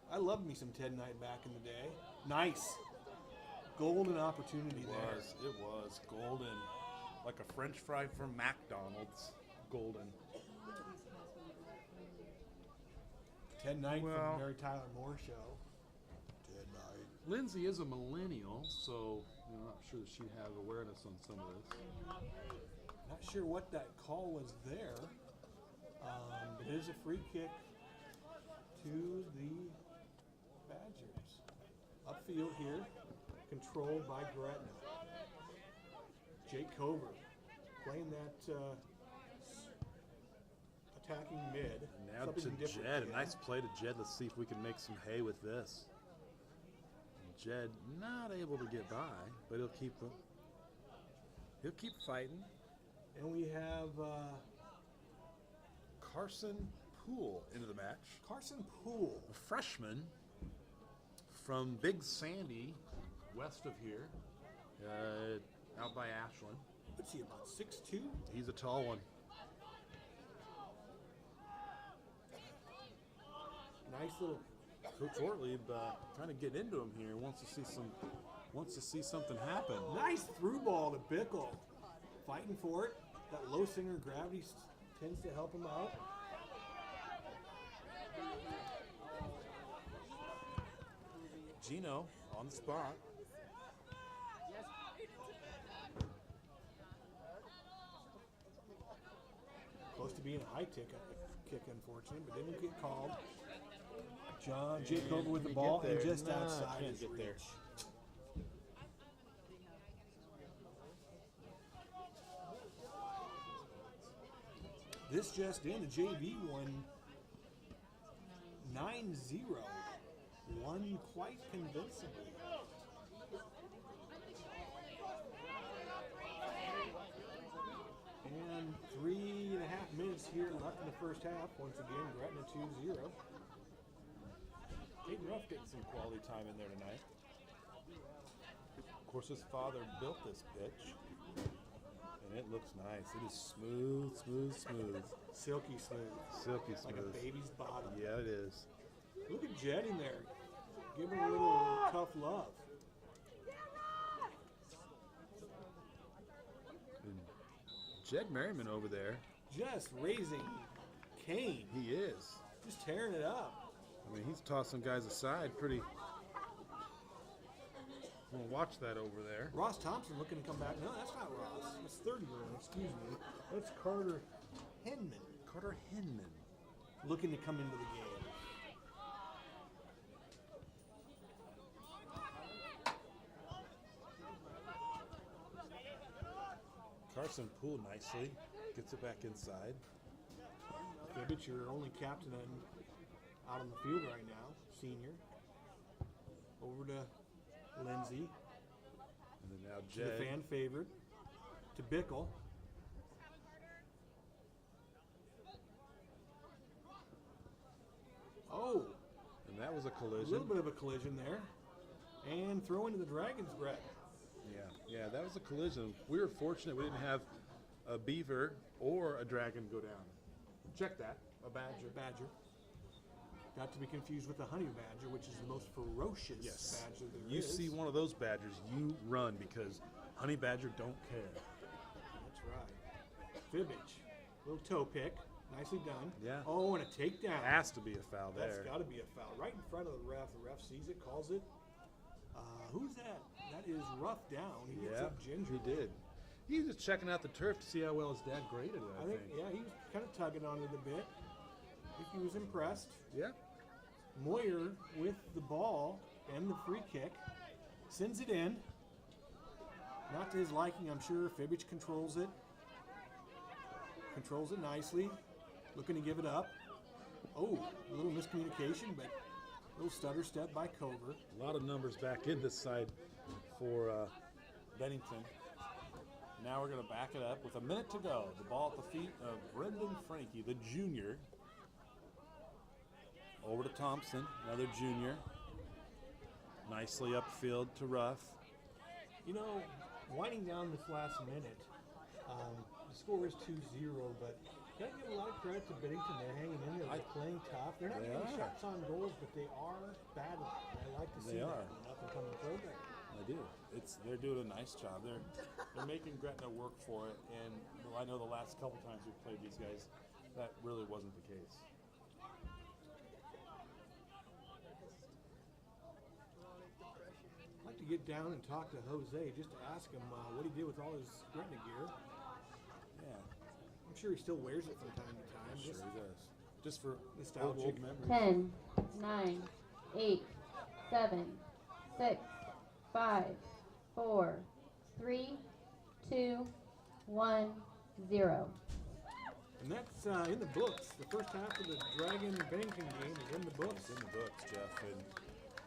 [SPEAKER 1] I loved me some Ted Knight back in the day. Nice. Golden opportunity there.
[SPEAKER 3] It was golden, like a French fry from McDonald's. Golden.
[SPEAKER 1] Ted Knight from
[SPEAKER 3] Well-
[SPEAKER 1] the Mary Tyler Moore Show. Ted Knight.
[SPEAKER 3] Lindsay is a millennial, so I'm not sure that she'd have awareness on some of this.
[SPEAKER 1] Not sure what that call was there. But it is a free kick to the Badgers. Upfield here, controlled by Gretna. Jake Cover playing that attacking mid.
[SPEAKER 3] Now to
[SPEAKER 1] Something different
[SPEAKER 3] Jed.
[SPEAKER 1] here.
[SPEAKER 3] A nice play to Jed. Let's see if we can make some hay with this. Jed not able to get by, but he'll keep fighting.
[SPEAKER 1] And we have
[SPEAKER 3] Carson Poole into the match.
[SPEAKER 1] Carson Poole.
[SPEAKER 3] A freshman from Big Sandy, west of here, out by Ashland.
[SPEAKER 1] What's he, about 6'2"?
[SPEAKER 3] He's a tall one.
[SPEAKER 1] Nice little.
[SPEAKER 2] Coach Ortlieb trying to get into him here. Wants to see something happen.
[SPEAKER 1] Nice through ball to Bickle. Fighting for it. That low center of gravity tends to help him out.
[SPEAKER 2] Gino on the spot.
[SPEAKER 1] Close to being a high kick, unfortunately, but didn't get called. Jake Cover with the ball and just outside
[SPEAKER 2] can't
[SPEAKER 1] his
[SPEAKER 2] get there.
[SPEAKER 1] reach. This just in, the JV won 9-0. Won quite convincingly. And 3.5 minutes here left in the first half. Once again, Gretna 2-0.
[SPEAKER 2] Hayden Ruff getting some quality time in there tonight. Of course, his father built this pitch, and it looks nice. It is smooth, smooth, smooth.
[SPEAKER 1] Silky smooth.
[SPEAKER 2] Silky smooth.
[SPEAKER 1] Like a baby's bottom.
[SPEAKER 2] Yeah, it is.
[SPEAKER 1] Look at Jed in there. Give him a little tough love.
[SPEAKER 2] And Jed Merriman over there.
[SPEAKER 1] Just raising Cain.
[SPEAKER 2] He is.
[SPEAKER 1] Just tearing it up.
[SPEAKER 2] I mean, he's tossing guys aside pretty. I'm going to watch that over there.
[SPEAKER 1] Ross Thompson looking to come back. No, that's not Ross. That's 30-year-old. Excuse me. That's Carter Henman.
[SPEAKER 2] Carter Henman.
[SPEAKER 1] Looking to come into the game.
[SPEAKER 2] Carson Poole nicely. Gets it back inside.
[SPEAKER 1] Fibbage, your only captain out on the field right now. Senior. Over to Lindsay.
[SPEAKER 2] And then now
[SPEAKER 1] To the
[SPEAKER 2] Jed.
[SPEAKER 1] fan favorite. To Bickle. Oh,
[SPEAKER 2] And that was a
[SPEAKER 1] a
[SPEAKER 2] collision.
[SPEAKER 1] little bit of a collision there. And throw into the Dragons, Brett.
[SPEAKER 2] Yeah, that was a collision. We were fortunate we didn't have a beaver or a dragon go down. Check that.
[SPEAKER 1] A badger. Not to be confused with the honey badger, which is the most ferocious badger there
[SPEAKER 2] You
[SPEAKER 1] is.
[SPEAKER 2] see one of those badgers, you run because honey badger don't care.
[SPEAKER 1] That's right. Fibbage. Little toe pick. Nicely done.
[SPEAKER 2] Yeah.
[SPEAKER 1] Oh, and a takedown.
[SPEAKER 2] Has to be a foul
[SPEAKER 1] That's
[SPEAKER 2] there.
[SPEAKER 1] got to be a foul. Right in front of the ref. The ref sees it, calls it. Who's that? That is Rough down. He gets
[SPEAKER 2] Yeah,
[SPEAKER 1] up ginger.
[SPEAKER 2] he did. He was just checking out the turf to see how well his dad graded it, I think.
[SPEAKER 1] Yeah, he was kind of tugging on it a bit. I think he was impressed.
[SPEAKER 2] Yeah.
[SPEAKER 1] Moyer with the ball and the free kick. Sends it in. Not to his liking, I'm sure. Fibbage controls it. Controls it nicely. Looking to give it up. Oh, a little miscommunication, but a little stutter step by Cover.
[SPEAKER 2] A lot of numbers back in this side for Bennington. Now we're going to back it up with a minute to go. The ball at the feet of Brendan Frankie, the junior. Over to Thompson, another junior. Nicely upfield to Ruff.
[SPEAKER 1] You know, winding down this last minute, the score is 2-0, but gotta give a lot of credit to Bennington. They're hanging in there. They're playing tough. They're not
[SPEAKER 2] They
[SPEAKER 1] getting
[SPEAKER 2] are.
[SPEAKER 1] shots on goals, but they are battling. I like to see
[SPEAKER 2] They
[SPEAKER 1] that
[SPEAKER 2] are.
[SPEAKER 1] in an up-and-coming program.
[SPEAKER 2] I do. They're doing a nice job. They're making Gretna work for it, and I know the last couple times we've played these guys, that really wasn't the case.
[SPEAKER 1] I'd like to get down and talk to Jose just to ask him what he did with all his Gretna gear.
[SPEAKER 2] Yeah,
[SPEAKER 1] I'm sure he still wears it from time to time.
[SPEAKER 2] sure
[SPEAKER 1] Just
[SPEAKER 2] he does. Just for
[SPEAKER 1] nostalgic.
[SPEAKER 2] old memories.
[SPEAKER 5] 10, 9, 8, 7, 6, 5, 4, 3, 2, 1, 0.
[SPEAKER 1] And that's in the books. The first half of the Dragon Bennington game is in the books.
[SPEAKER 2] It's in the books, Jeff, and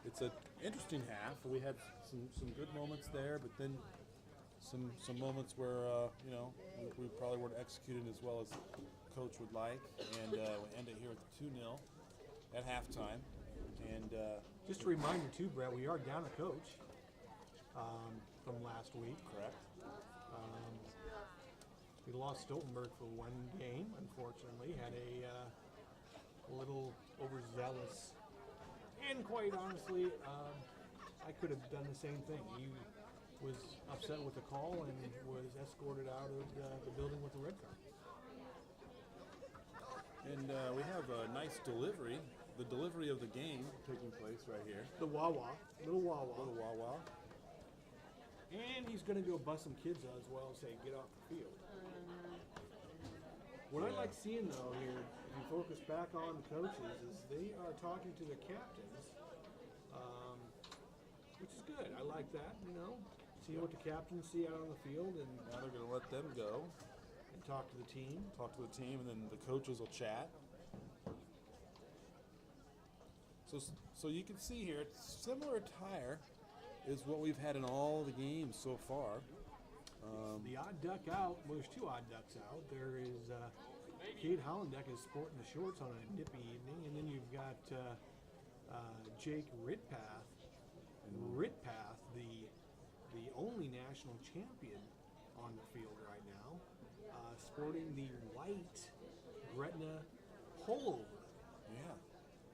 [SPEAKER 2] it's an interesting half. We had some good moments there, but then some moments where we probably weren't executing as well as coach would like, and we end it here with 2-0 at halftime. And
[SPEAKER 1] Just a reminder too, Brett, we are down a coach from last week.
[SPEAKER 2] correct.
[SPEAKER 1] We lost Stoltenberg for one game, unfortunately. Had a little overzealous, and quite honestly, I could have done the same thing. He was upset with the call and was escorted out of the building with a red card.
[SPEAKER 2] And we have a nice delivery, the delivery of the game taking place right here.
[SPEAKER 1] The Wawa, little Wawa.
[SPEAKER 2] Little Wawa.
[SPEAKER 1] And he's going to go bust some kids out as well and say, get off the field. What I like seeing, though, here, if you focus back on the coaches, is they are talking to the captains, which is good. I like that, see what the captains see out on the field and
[SPEAKER 2] Now they're going to let them go,
[SPEAKER 1] talk to the team.
[SPEAKER 2] talk to the team, and then the coaches will chat. So you can see here, similar attire is what we've had in all the games so far.
[SPEAKER 1] The odd duck out, well, there's two odd ducks out. There is Cade Hollendeck is sporting the shorts on a nippy evening, and then you've got Jake Ritpath. Ritpath, the only national champion on the field right now, sporting the white Gretna pullover
[SPEAKER 2] Yeah.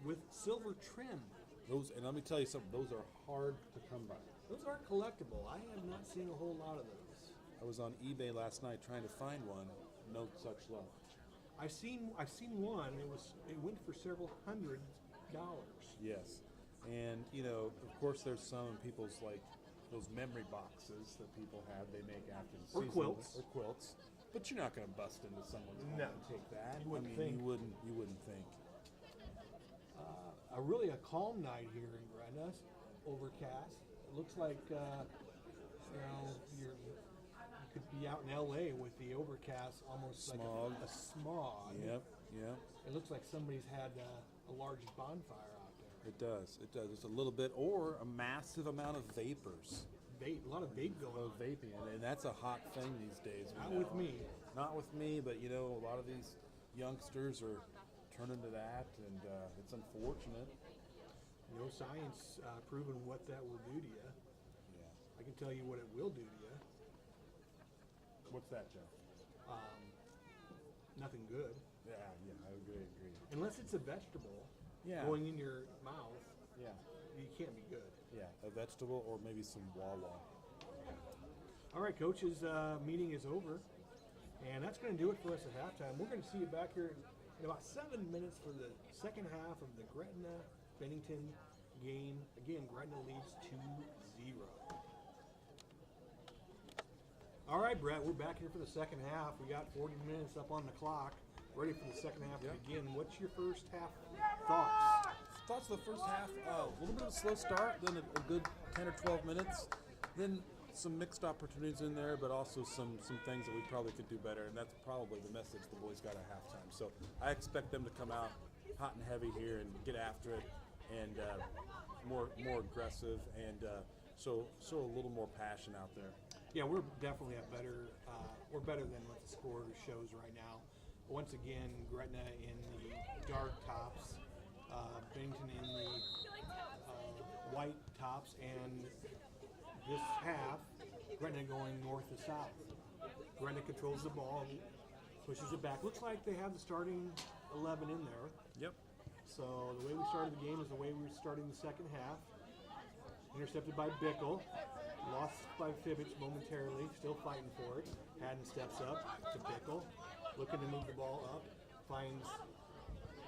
[SPEAKER 1] with silver trim.
[SPEAKER 2] Those, and let me tell you something, those are hard to come by.
[SPEAKER 1] Those are collectible. I have not seen a whole lot of those.
[SPEAKER 2] I was on eBay last night trying to find one. No such luck.
[SPEAKER 1] I've seen one. It went for several $100s.
[SPEAKER 2] Yes. And, you know, of course there's some people's, like, those memory boxes that people have, they make after the
[SPEAKER 1] Or
[SPEAKER 2] season.
[SPEAKER 1] quilts.
[SPEAKER 2] Or quilts. But you're not going to bust into someone's home
[SPEAKER 1] No.
[SPEAKER 2] and take that.
[SPEAKER 1] You wouldn't
[SPEAKER 2] I mean,
[SPEAKER 1] think.
[SPEAKER 2] You wouldn't think.
[SPEAKER 1] A calm night here in Gretna. Overcast. It looks like you could be out in LA with the overcast, almost
[SPEAKER 2] Smog.
[SPEAKER 1] like a smog.
[SPEAKER 2] Yep.
[SPEAKER 1] It looks like somebody's had a large bonfire out there.
[SPEAKER 2] It does. It's a little bit, or a massive amount of vapors.
[SPEAKER 1] A lot of vape going on.
[SPEAKER 2] Vaping, and that's a hot thing these days. we
[SPEAKER 1] Not
[SPEAKER 2] know.
[SPEAKER 1] with me.
[SPEAKER 2] Not with me, but you know, a lot of these youngsters are turning to that, and it's unfortunate.
[SPEAKER 1] No science proving what that will do to you.
[SPEAKER 2] Yeah.
[SPEAKER 1] I can tell you what it will do to you.
[SPEAKER 2] What's that, Joe?
[SPEAKER 1] Nothing good.
[SPEAKER 2] Yeah, I agree.
[SPEAKER 1] Unless it's a vegetable
[SPEAKER 2] Yeah.
[SPEAKER 1] going in your mouth,
[SPEAKER 2] Yeah,
[SPEAKER 1] you can't be good.
[SPEAKER 2] yeah, a vegetable or maybe some Wawa.
[SPEAKER 1] All right, coaches, meeting is over. And that's going to do it for us at halftime. We're going to see you back here in about 7 minutes for the second half of the Gretna-Bennington game. Again, Gretna leads 2-0. All right, Brett, we're back here for the second half. We got 40 minutes up on the clock, ready for the second half to begin. What's your first half thoughts?
[SPEAKER 2] Thoughts of the first half, a little bit of a slow start, then a good 10 or 12 minutes, then some mixed opportunities in there, but also some things that we probably could do better, and that's probably the message the boys got at halftime. So I expect them to come out hot and heavy here and get after it, and more aggressive, and show a little more passion out there.
[SPEAKER 1] Yeah, we're definitely we're better than what the score shows right now. Once again, Gretna in the dark tops, Bennington in the white tops, and this half, Gretna going north to south. Gretna controls the ball, pushes it back. Looks like they have the starting 11 in there.
[SPEAKER 2] Yep.
[SPEAKER 1] So the way we started the game is the way we're starting the second half. Intercepted by Bickle. Lost by Fibbage momentarily. Still fighting for it. Haddon steps up to Bickle. Looking to move the ball up. Finds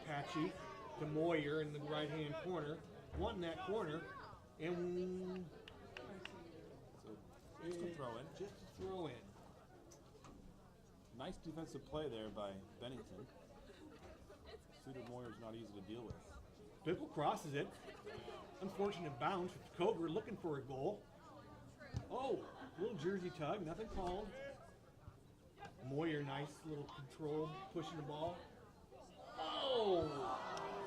[SPEAKER 1] Patchy to Moyer in the right-hand corner. Wanting that corner. And
[SPEAKER 2] Just a throw in.
[SPEAKER 1] Just a throw in.
[SPEAKER 2] Nice defensive play there by Bennington. Cedar Moyer's not easy to deal with.
[SPEAKER 1] Bickle crosses it. Unfortunate bounce. Coger looking for a goal. Oh, little jersey tug. Nothing called. Moyer, nice little control, pushing the ball. Oh!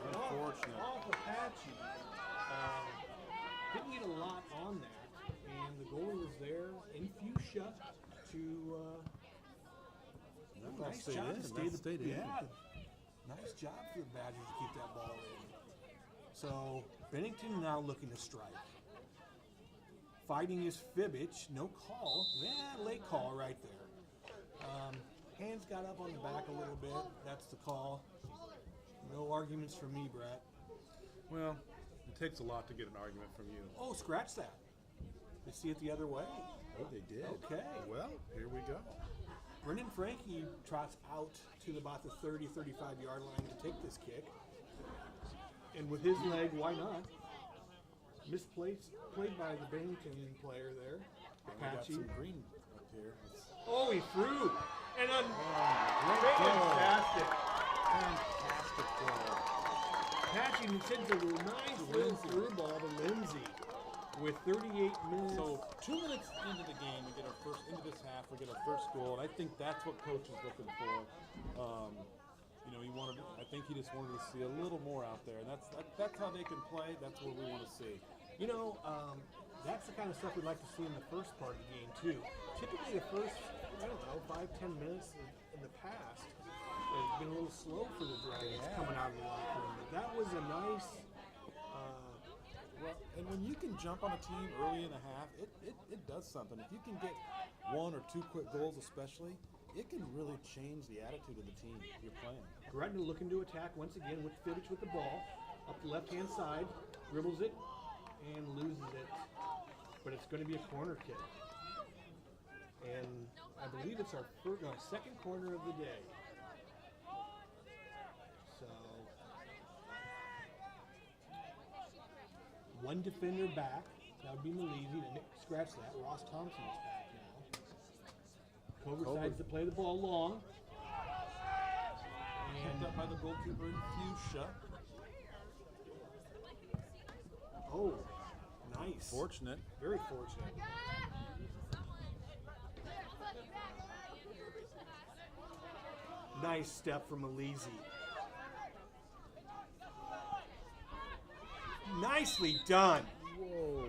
[SPEAKER 2] Unfortunate.
[SPEAKER 1] Off Apache. Didn't get a lot on that. And the goalie was there in fuchsia to nice
[SPEAKER 2] stayed
[SPEAKER 1] job
[SPEAKER 2] in.
[SPEAKER 1] to stay
[SPEAKER 2] That stayed in.
[SPEAKER 1] Yeah. Nice job for the Badgers to keep that ball in. So Bennington now looking to strike. Fighting is Fibbage. No call. Yeah, late call right there. Hands got up on the back a little bit. That's the call. No arguments from me, Brett.
[SPEAKER 2] Well, it takes a lot to get an argument from you.
[SPEAKER 1] Oh, scratch that. They see it the other way.
[SPEAKER 2] Oh, they did.
[SPEAKER 1] Okay.
[SPEAKER 2] Well, here we go.
[SPEAKER 1] Brendan Frankie trots out to about the 30, 35-yard line to take this kick. And with his leg, why not? Misplaced, played by the Bennington player there.
[SPEAKER 2] We got
[SPEAKER 1] Apache.
[SPEAKER 2] some green up here.
[SPEAKER 1] Oh, he threw. And
[SPEAKER 2] Great goal.
[SPEAKER 1] fantastic.
[SPEAKER 2] Fantastic goal.
[SPEAKER 1] Apache sends a nice little through ball to Lindsay with 38 minutes.
[SPEAKER 2] So 2 minutes into the game, we get our first into this half. We get our first goal, and I think that's what coach is looking for. You know, I think he just wanted to see a little more out there, and that's how they can play. That's what we want to see.
[SPEAKER 1] You know, that's the kind of stuff we'd like to see in the first part of the game, too. Typically the first, 5-10 minutes in the past, It's been a little slow for the Dragons coming out of the locker room. But that was a nice.
[SPEAKER 2] Well, and when you can jump on a team early in a half, it does something. If you can get 1 or 2 quick goals especially, it can really change the attitude of the team you're playing.
[SPEAKER 1] Gretna looking to attack once again with Fibbage with the ball. Up the left-hand side, dribbles it, and loses it. But it's going to be a corner kick. And I believe it's our second corner of the day. So, one defender back. That would be Malisi. Scratch that. Ross Thompson is back now. Cover decides to play the ball long.
[SPEAKER 2] Picked up by the goalkeeper in Fuchsia.
[SPEAKER 1] Oh, nice.
[SPEAKER 2] Fortunate.
[SPEAKER 1] Very fortunate. Nice step from Malisi. Nicely done.
[SPEAKER 2] Whoa.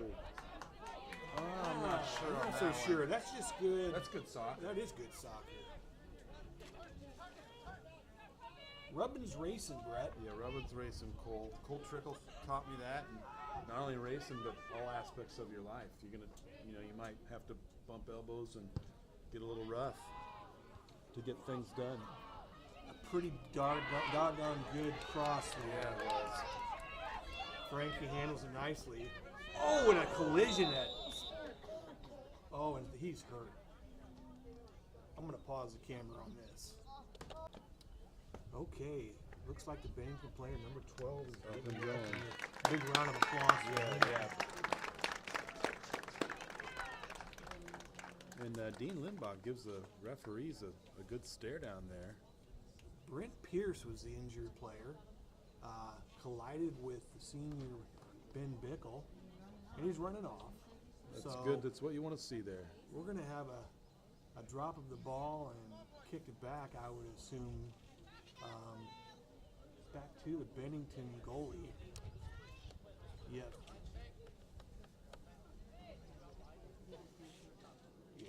[SPEAKER 2] I'm not sure.
[SPEAKER 1] I'm
[SPEAKER 2] on
[SPEAKER 1] not so
[SPEAKER 2] that one.
[SPEAKER 1] sure. That's just good.
[SPEAKER 3] That's good soccer.
[SPEAKER 1] That is good soccer. Rubbin's racing, Brett.
[SPEAKER 3] Yeah, Robin's racing Cole. Cole Trickle taught me that, and not only racing, but all aspects of your life. You're gonna, you might have to bump elbows and get a little rough to get things done.
[SPEAKER 1] A pretty doggone good cross there.
[SPEAKER 3] Yeah, it was.
[SPEAKER 1] Frankie handles it nicely. Oh, and a collision at. Oh, and he's hurt. I'm going to pause the camera on this. Okay, looks like the Bennington player number 12 is
[SPEAKER 3] Up
[SPEAKER 1] giving
[SPEAKER 3] and
[SPEAKER 1] it
[SPEAKER 3] going.
[SPEAKER 1] a big round of applause. for him.
[SPEAKER 2] And Dean Limbach gives the referees a good stare down there.
[SPEAKER 1] Brent Pierce was the injured player. Collided with the senior Ben Bickle, and he's running off.
[SPEAKER 2] That's
[SPEAKER 1] So
[SPEAKER 2] good. That's what you want to see there.
[SPEAKER 1] we're going to have a drop of the ball and kick it back, I would assume, back to the Bennington goalie. Yep. Yeah.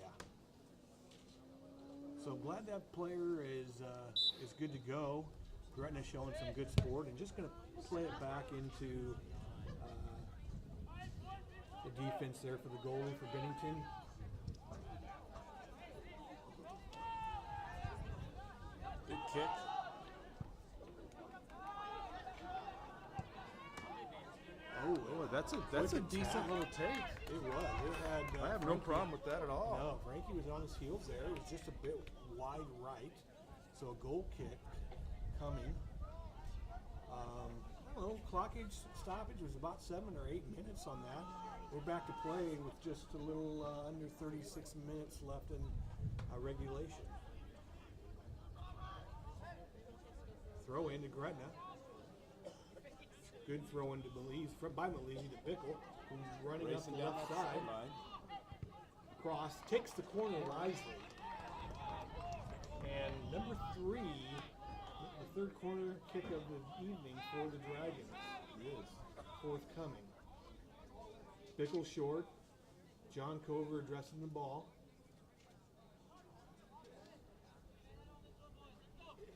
[SPEAKER 1] So glad that player is good to go. Gretna showing some good sport, and just going to play it back into the defense there for the goalie for Bennington.
[SPEAKER 2] Good kick. Oh, that's a
[SPEAKER 1] Quick
[SPEAKER 2] decent
[SPEAKER 1] attack.
[SPEAKER 2] little take.
[SPEAKER 1] It was. It had.
[SPEAKER 2] I have no problem with that at all.
[SPEAKER 1] No, Frankie was on his heels there. It was just a bit wide right, so a goal kick coming. I don't know. Clockage stoppage was about 7 or 8 minutes on that. We're back to play with just a little under 36 minutes left in regulation. Throw in to Gretna. Good throw into Malisi, by Malisi to Bickle, who's running
[SPEAKER 2] Racing
[SPEAKER 1] up the
[SPEAKER 2] down
[SPEAKER 1] left
[SPEAKER 2] that
[SPEAKER 1] side.
[SPEAKER 2] sideline.
[SPEAKER 1] Cross, takes the corner wisely. And number 3, the third corner kick of the evening for the Dragons is forthcoming. Bickle short, John Cover addressing the ball.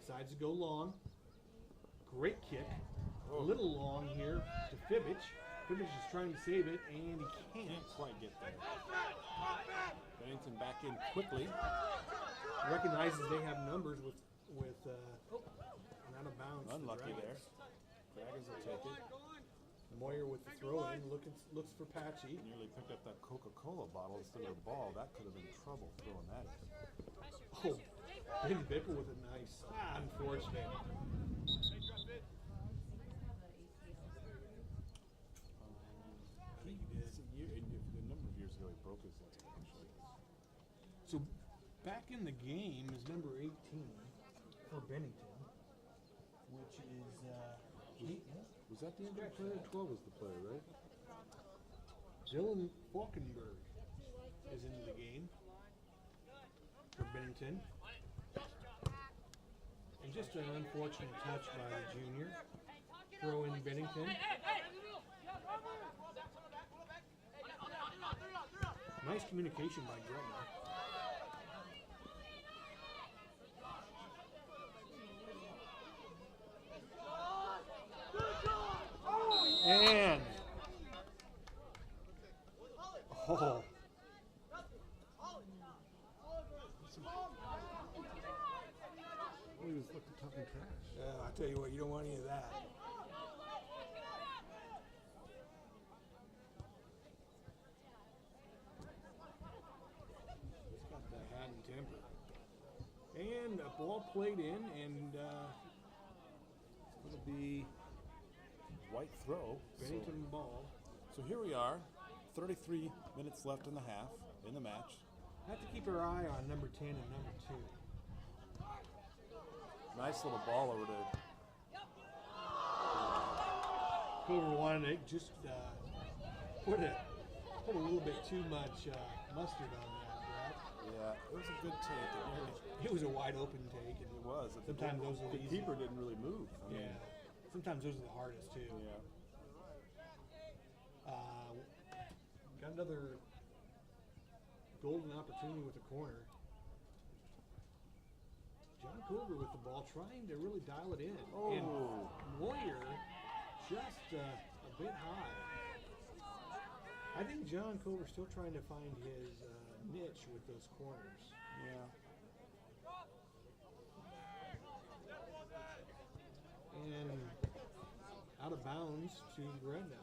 [SPEAKER 1] Decides to go long. Great kick. A little long here to Fibbage. Fibbage is trying to save it, and he can't.
[SPEAKER 2] Can't quite get there. Bennington back in quickly.
[SPEAKER 1] Recognizes they have numbers with and out of bounds. for
[SPEAKER 2] Unlucky there.
[SPEAKER 1] Dragons.
[SPEAKER 2] Dragons will take it.
[SPEAKER 1] Moyer with the throw in, looks for Patchy.
[SPEAKER 2] Nearly picked up that Coca-Cola bottle instead of the ball. That could have been trouble throwing that in.
[SPEAKER 1] Oh, Ben Bickle with a nice, unfortunate.
[SPEAKER 2] A number of years ago, he broke his leg, actually.
[SPEAKER 1] So back in the game is number 18 for Bennington, which is Keaton.
[SPEAKER 2] Was that the injured player? 12 was the player, right?
[SPEAKER 1] Dylan Falkenberg is into the game for Bennington. And just an unfortunate touch by the junior. Throw in Bennington. Nice communication by Gretna. Oh.
[SPEAKER 3] He was looking tough and trash.
[SPEAKER 1] I tell you what, you don't want any of that. He's got the hat and temper. And a ball played in, and
[SPEAKER 2] It'll be white throw.
[SPEAKER 1] Bennington ball.
[SPEAKER 2] So here we are, 33 minutes left in the half in the match.
[SPEAKER 1] Have to keep our eye on number 10 and number 2.
[SPEAKER 2] Nice little ball over to
[SPEAKER 1] Cover wanted to just put a little bit too much mustard on that, Brad.
[SPEAKER 2] yeah. It was a good take.
[SPEAKER 1] It was a wide open take, and
[SPEAKER 2] It was.
[SPEAKER 1] sometimes those are
[SPEAKER 2] the
[SPEAKER 1] easy.
[SPEAKER 2] keeper didn't really move. I mean,
[SPEAKER 1] Yeah, sometimes those are the hardest too.
[SPEAKER 2] yeah.
[SPEAKER 1] Got another golden opportunity with the corner. John Culver with the ball, trying to really dial it in. And
[SPEAKER 2] Oh.
[SPEAKER 1] Moyer just a bit high. I think John Culver's still trying to find his niche with those corners.
[SPEAKER 2] Yeah.
[SPEAKER 1] And out of bounds to Gretna.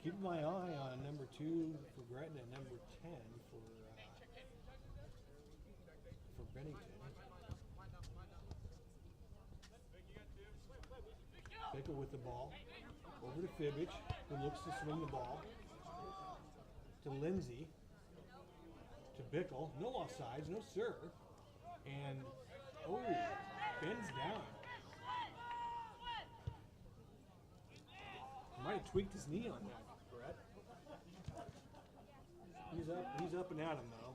[SPEAKER 1] Keep my eye on number 2 for Gretna, number 10 for Bennington. Bickle with the ball. Over to Fibbage, who looks to swing the ball. To Lindsay. To Bickle. No offsides, no sir. And, bends down. Might have tweaked his knee on that, Brett. He's up and at him though.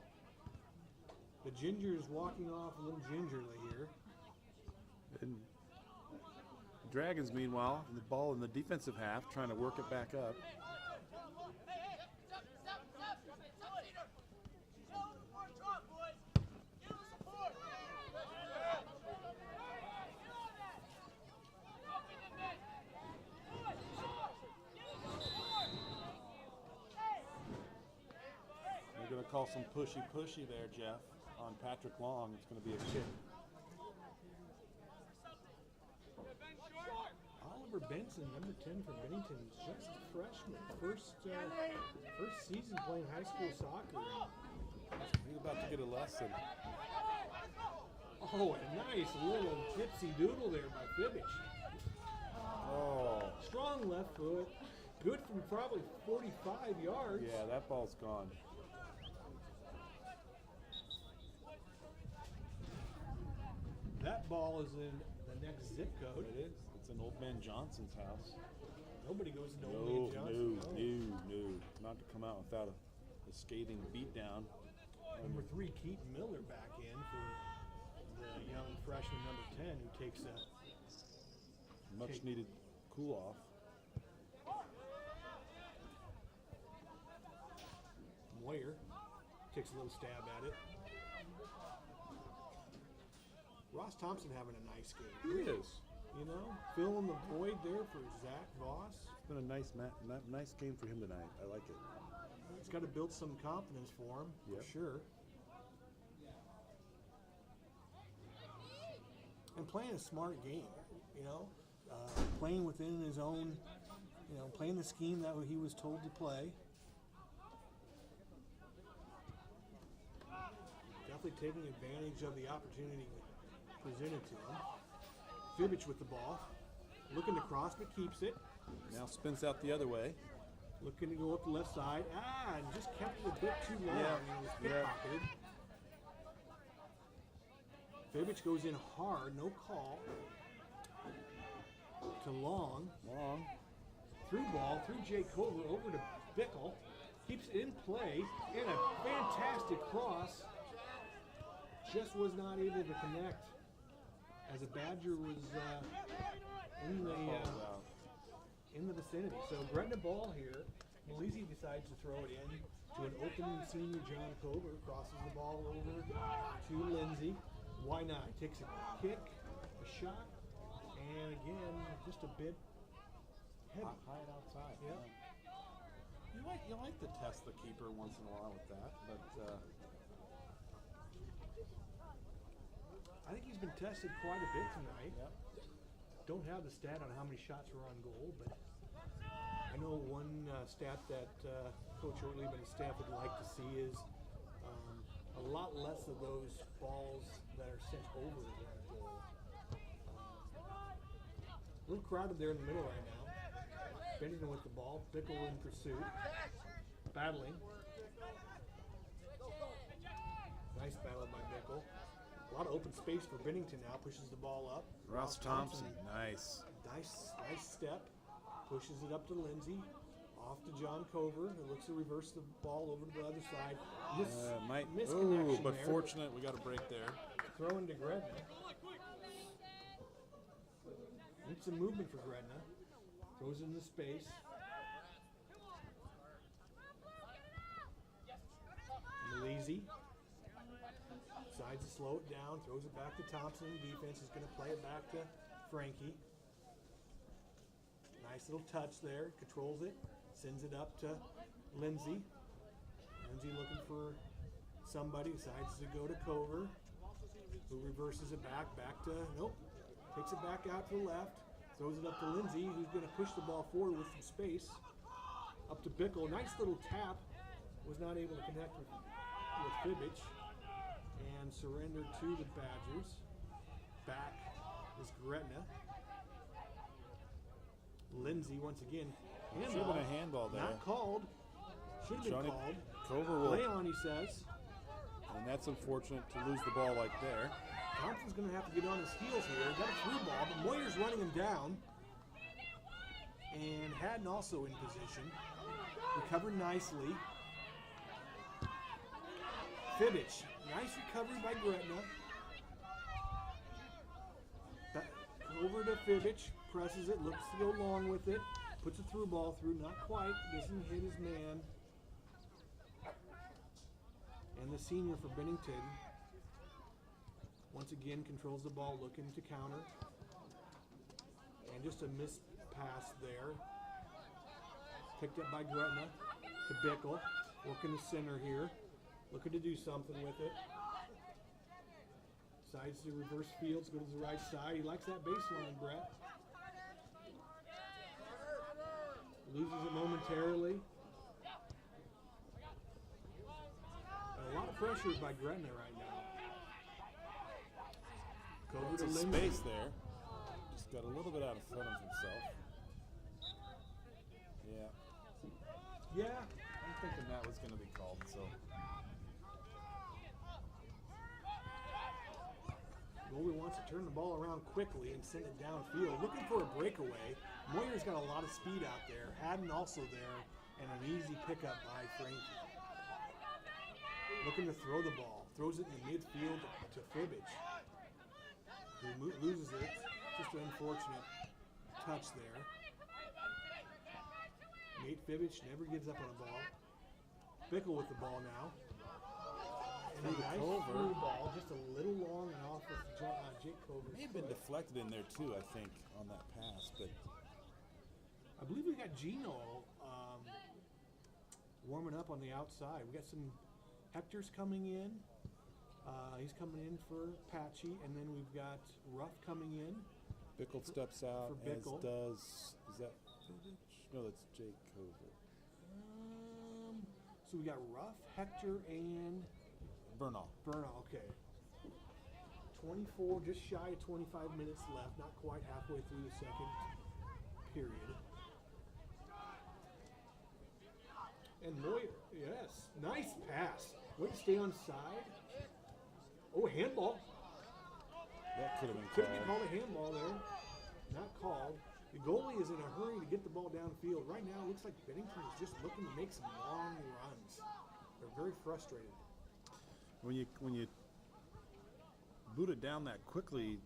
[SPEAKER 1] The ginger is walking off a little gingerly here.
[SPEAKER 2] And Dragons, meanwhile, the ball in the defensive half, trying to work it back up. They're going to call some pushy there, Jeff, on Patrick Long. It's going to be a kick.
[SPEAKER 1] Oliver Benson, number 10 for Bennington, just a freshman. First season playing high school soccer.
[SPEAKER 2] He's about to get a lesson.
[SPEAKER 1] Oh, a nice little tipsy doodle there by Fibbage.
[SPEAKER 2] Oh,
[SPEAKER 1] Strong left foot. Good from probably 45 yards.
[SPEAKER 2] yeah, that ball's gone.
[SPEAKER 1] That ball is in the next zip code.
[SPEAKER 2] It is. It's in Old Man Johnson's house.
[SPEAKER 1] Nobody goes to
[SPEAKER 2] No,
[SPEAKER 1] Old Man Johnson.
[SPEAKER 2] no. Not to come out without a scathing beatdown.
[SPEAKER 1] Number 3, Keaton Miller back in for the young freshman number 10 who takes a
[SPEAKER 2] Much needed cool off.
[SPEAKER 1] Moyer takes a little stab at it. Ross Thompson having a nice game.
[SPEAKER 2] He is.
[SPEAKER 1] You know, filling the void there for Zach Voss.
[SPEAKER 2] It's been a nice nice game for him tonight. I like it.
[SPEAKER 1] It's got to build some confidence for him,
[SPEAKER 2] Yep.
[SPEAKER 1] for sure. And playing a smart game, you know, playing within his own, you know, playing the scheme that he was told to play. Definitely taking advantage of the opportunity presented to him. Fibbage with the ball, looking to cross but keeps it.
[SPEAKER 2] Now spins out the other way.
[SPEAKER 1] Looking to go up the left side. And just kept it a bit too long.
[SPEAKER 2] Yeah,
[SPEAKER 1] And it was
[SPEAKER 2] yeah.
[SPEAKER 1] pickpocketed. Fibbage goes in hard, no call. To Long.
[SPEAKER 2] Long.
[SPEAKER 1] Through ball, through Jake Culver, over to Bickle. Keeps it in play. And a fantastic cross. Just was not able to connect. As a Badger was in the vicinity. So Gretna ball here. Malizzi decides to throw it in to an open senior John Culver. Crosses the ball over to Lindsay. Why not? Takes a kick, a shot, and again, just a bit heavy.
[SPEAKER 2] High it outside.
[SPEAKER 1] Yep.
[SPEAKER 2] You like to test the keeper once in a while with that, but
[SPEAKER 1] I think he's been tested quite a bit tonight.
[SPEAKER 2] yeah.
[SPEAKER 1] Don't have the stat on how many shots were on goal, but I know one stat that Coach Ortlieb and his staff would like to see is a lot less of those balls that are sent over that goal. A little crowded there in the middle right now. Bennington with the ball, Bickle in pursuit, battling. Nice battle by Bickle. A lot of open space for Bennington now. Pushes the ball up.
[SPEAKER 2] Ross Thompson, nice.
[SPEAKER 1] Nice step. Pushes it up to Lindsay. Off to John Cover. It looks to reverse the ball over to the other side. Misconnection
[SPEAKER 2] but
[SPEAKER 1] there.
[SPEAKER 2] fortunate we got a break there.
[SPEAKER 1] Throw into Gretna. Need some movement for Gretna. Throws it into space. Malizzi. Decides to slow it down. Throws it back to Thompson. Defense is going to play it back to Frankie. Nice little touch there. Controls it. Sends it up to Lindsay. Lindsay looking for somebody. Decides to go to Cover, who reverses it back to, nope. Takes it back out to the left. Throws it up to Lindsay, who's going to push the ball forward with some space. Up to Bickle. Nice little tap. Was not able to connect with Fibbage. And surrender to the Badgers. Back is Gretna. Lindsay once again.
[SPEAKER 2] Should have been a handball there.
[SPEAKER 1] Not called. Should have been
[SPEAKER 2] Johnny
[SPEAKER 1] called.
[SPEAKER 2] Cover will,
[SPEAKER 1] Play on, he says.
[SPEAKER 2] and that's unfortunate to lose the ball like there.
[SPEAKER 1] Thompson's going to have to get on his heels here. Got a through ball, but Moyer's running him down. And Haddon also in position. Recovered nicely. Fibbage. Nice recovery by Gretna. Back over to Fibbage. Presses it. Looks to go long with it. Puts a through ball through. Not quite. Doesn't hit his man. And the senior for Bennington once again controls the ball, looking to counter. And just a missed pass there. Picked up by Gretna to Bickle. Working the center here. Looking to do something with it. Decides to reverse fields, go to the right side. He likes that baseline, Brett. Loses it momentarily. A lot of pressure by Gretna right now. Over to
[SPEAKER 2] Lots of
[SPEAKER 1] Lindsay.
[SPEAKER 2] space there. Just got a little bit out of front of himself. Yeah.
[SPEAKER 1] Yeah.
[SPEAKER 2] I'm thinking that was going to be called, so.
[SPEAKER 1] Goalie wants to turn the ball around quickly and send it downfield. Looking for a breakaway. Moyer's got a lot of speed out there. Haddon also there, and an easy pickup by Frankie. Looking to throw the ball. Throws it in the midfield to Fibbage, who loses it. Just an unfortunate touch there. Nate Fibbage never gives up on a ball. Bickle with the ball now. And a nice through ball, just a little long and off with Jake Cover's
[SPEAKER 2] May have been
[SPEAKER 1] foot.
[SPEAKER 2] deflected in there too, I think, on that pass, but
[SPEAKER 1] I believe we got Gino warming up on the outside. We got some Hector's coming in. He's coming in for Patchy, and then we've got Ruff coming in.
[SPEAKER 2] Bickle steps out,
[SPEAKER 1] for
[SPEAKER 2] as
[SPEAKER 1] Bickle.
[SPEAKER 2] does, is that Fibbage? No, that's Jake Cover.
[SPEAKER 1] So we got Ruff, Hector, and
[SPEAKER 2] Bernal.
[SPEAKER 1] Bernal. Okay. 24, just shy of 25 minutes left. Not quite halfway through the second period. And Moyer, yes, nice pass. Way to stay on side. Oh, handball.
[SPEAKER 2] That could have been
[SPEAKER 1] Could have been
[SPEAKER 2] called.
[SPEAKER 1] called a handball there. Not called. The goalie is in a hurry to get the ball downfield. Right now, it looks like Bennington is just looking to make some long runs. They're very frustrated.
[SPEAKER 2] When you boot it down that quickly,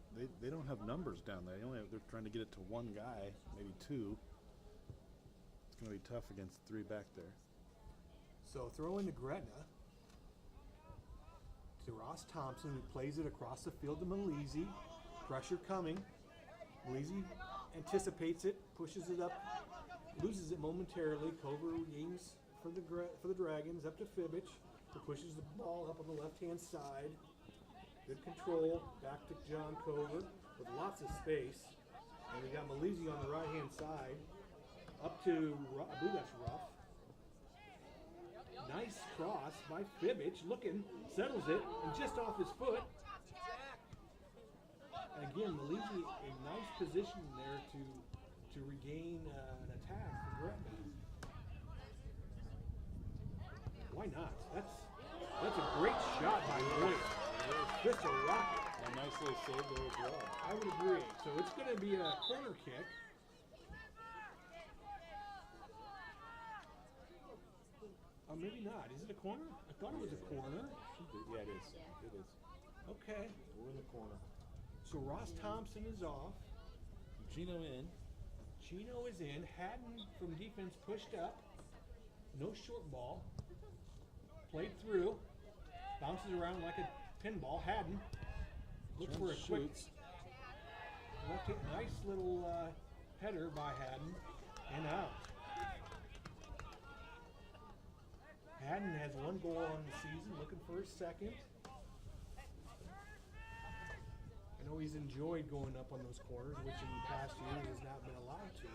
[SPEAKER 2] they don't have numbers down there. They're trying to get it to one guy, maybe two. It's going to be tough against three back there.
[SPEAKER 1] So throw into Gretna. To Ross Thompson, who plays it across the field to Malizzi. Pressure coming. Malizzi anticipates it, pushes it up loses it momentarily. Cover gains for the Dragons up to Fibbage, who pushes the ball up on the left-hand side. Good control. Back to John Cover with lots of space. And we got Malizzi on the right-hand side. Up to, I believe that's Ruff. Nice cross by Fibbage. Looking, settles it, and just off his foot. And again, Malizzi in nice position there to regain an attack for Gretna. Why not? That's a great shot by Moyer. Just a rocket.
[SPEAKER 2] A nice little save there as well.
[SPEAKER 1] I would agree. So it's going to be a corner kick. Maybe not. Is it a corner? I thought it was a corner.
[SPEAKER 2] Yeah, it is. It is.
[SPEAKER 1] Okay.
[SPEAKER 2] We're in the corner.
[SPEAKER 1] So Ross Thompson is off.
[SPEAKER 2] Gino in.
[SPEAKER 1] Chino is in. Haddon from defense pushed up. No short ball. Played through. Bounces around like a pinball. Haddon looks for a quick. Nice little header by Haddon and out. Haddon has 1 goal on the season, looking for his second. I know he's enjoyed going up on those corners, which in past years has not been allowed to.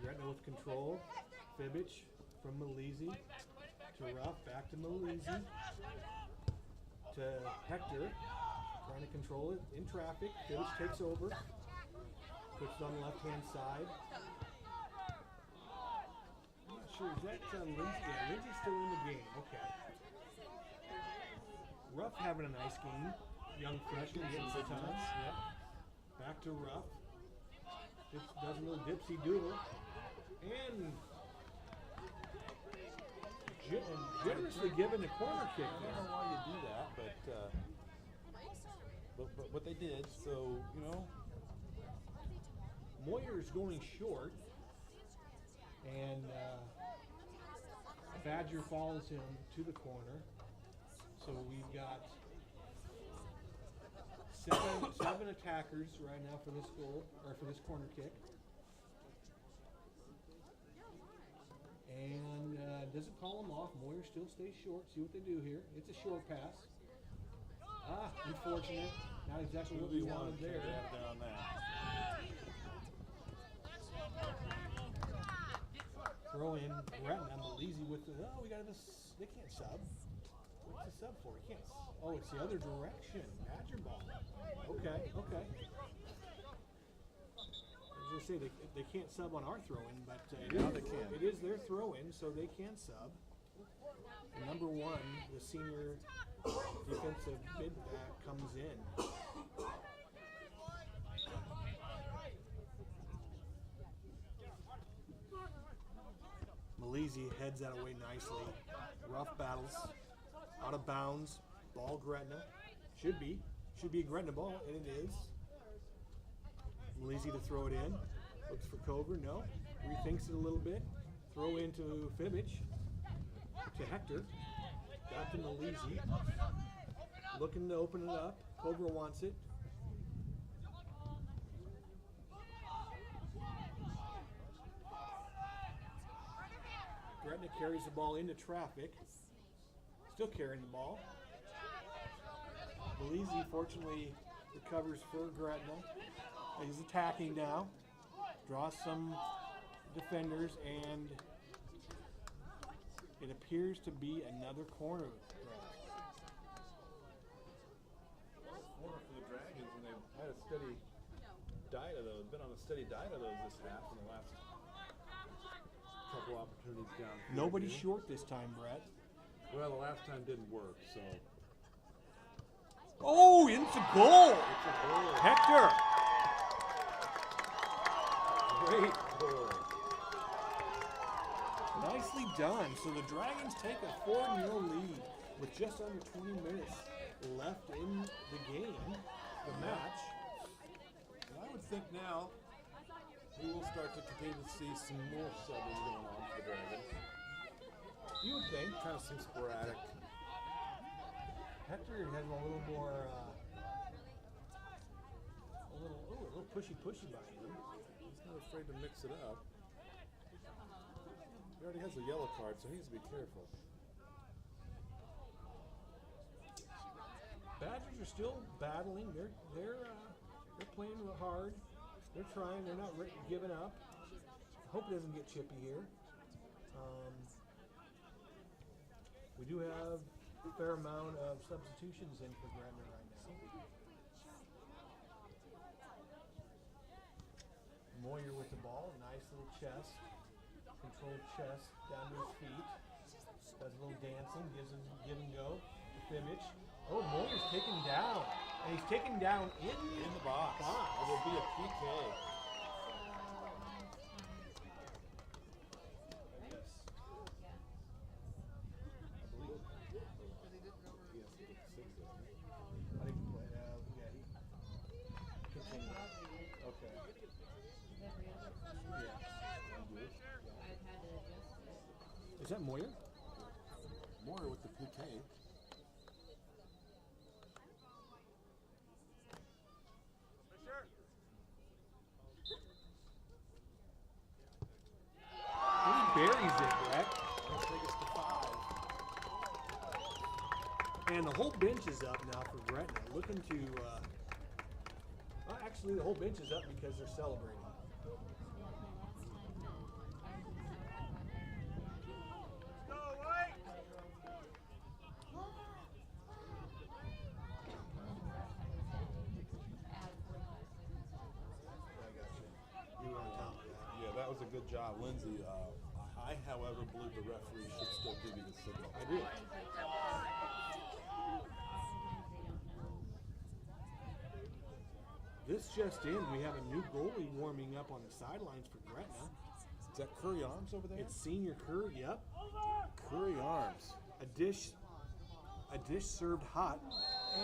[SPEAKER 1] Gretna with control. Fibbage from Malizzi to Ruff, back to Malizzi to Hector, trying to control it in traffic. Fibbage takes over, puts it on the left-hand side. Sure, is that Lindsay? Yeah, Lindsay's still in the game. Okay. Ruff having a nice game. Young freshman getting some time. Yep. Back to Ruff. Just does a little dipsy doodle. And generously given a corner kick.
[SPEAKER 2] I don't know why you do that, but what they did, so, you know.
[SPEAKER 1] Moyer's going short. And Badger follows him to the corner. So we've got seven attackers right now for this goal, or for this corner kick. And doesn't call him off. Moyer still stays short. See what they do here. It's a short pass. Unfortunate. Not exactly what we wanted there.
[SPEAKER 2] On that.
[SPEAKER 1] Throw in Gretna. Malizzi with the, we got this, they can't sub. What's the sub for? He can't, it's the other direction. Badger ball. Okay. I was going to say, they can't sub on our throw-in, but
[SPEAKER 2] now they can.
[SPEAKER 1] It is their throw-in, so they can sub. And number 1, the senior defensive mid-back comes in. Malizzi heads that away nicely. Rough battles. Out of bounds. Ball Gretna. Should be a Gretna ball, and it is. Malizzi to throw it in. Looks for Cover. No. Rethinks it a little bit. Throw into Fibbage. To Hector. Back to Malizzi. Looking to open it up. Cover wants it. Gretna carries the ball into traffic. Still carrying the ball. Malizzi fortunately recovers for Gretna. He's attacking now. Draws some defenders, and it appears to be another corner.
[SPEAKER 2] Corner for the Dragons, and they've had a steady diet of those. Been on a steady diet of those this half in the last couple opportunities down here.
[SPEAKER 1] Nobody short this time, Brett.
[SPEAKER 2] Well, the last time didn't work, so.
[SPEAKER 1] Oh, it's a goal!
[SPEAKER 2] It's a goal.
[SPEAKER 1] Hector!
[SPEAKER 2] Great goal.
[SPEAKER 1] Nicely done. So the Dragons take a 4-0 lead with just under 20 minutes left in the game, the match.
[SPEAKER 2] And I would think now we will start to continue to see some more subbing going on for the Dragons.
[SPEAKER 1] You would think.
[SPEAKER 2] Kind of seems sporadic.
[SPEAKER 1] Hector has a little more, a little pushy by him.
[SPEAKER 2] He's Not afraid to mix it up. He already has a yellow card, so he needs to be careful.
[SPEAKER 1] Badgers are still battling. They're playing hard. They're trying. They're not giving up. Hope it doesn't get chippy here. We do have a fair amount of substitutions in for Gretna right now. Moyer with the ball, nice little chest, controlled chest down to his feet. Does a little dancing, gives him give and go. Fimmich. Oh, Moyer's taken down, and he's taken down in
[SPEAKER 2] the box. It will be a PK.
[SPEAKER 1] Is that Moyer?
[SPEAKER 2] Moyer with the PK.
[SPEAKER 1] He buries it, Brett.
[SPEAKER 2] Let's take us to 5.
[SPEAKER 1] And the whole bench is up now for Gretna, looking to. Well, actually, the whole bench is up because they're celebrating.
[SPEAKER 3] That was a good job, Lindsay. I, however, believe the referee should still give you the signal.
[SPEAKER 1] I do. This just in, we have a new goalie warming up on the sidelines for Gretna.
[SPEAKER 2] Is that Curry Arms over there?
[SPEAKER 1] It's Senior Curry, yep.
[SPEAKER 2] Curry Arms.
[SPEAKER 1] A dish served hot,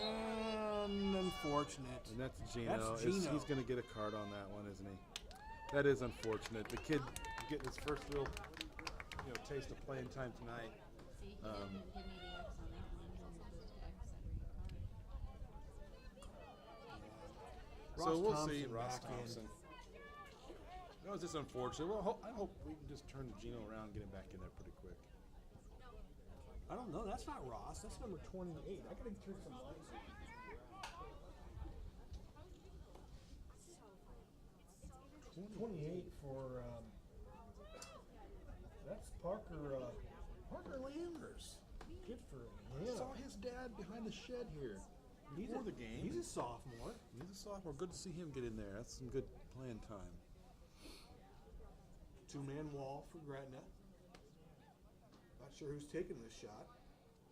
[SPEAKER 1] and unfortunate.
[SPEAKER 3] And that's Gino.
[SPEAKER 1] That's Gino.
[SPEAKER 3] He's going to get a card on that one, isn't he? That is unfortunate. The kid getting his first real, taste of playing time tonight. So we'll see. Ross Thompson. No, it's just unfortunate. Well, I hope we can just turn Gino around and get him back in there pretty quick.
[SPEAKER 1] I don't know. That's not Ross. That's number 28. I gotta turn some lights on. 28 for that's Parker
[SPEAKER 3] Landers.
[SPEAKER 1] Good for
[SPEAKER 3] I
[SPEAKER 1] him.
[SPEAKER 3] saw his dad behind the shed here before the game.
[SPEAKER 1] He's a sophomore.
[SPEAKER 3] He's a sophomore. Good to see him get in there. That's some good playing time.
[SPEAKER 1] Two-man wall for Gretna. Not sure who's taking this shot.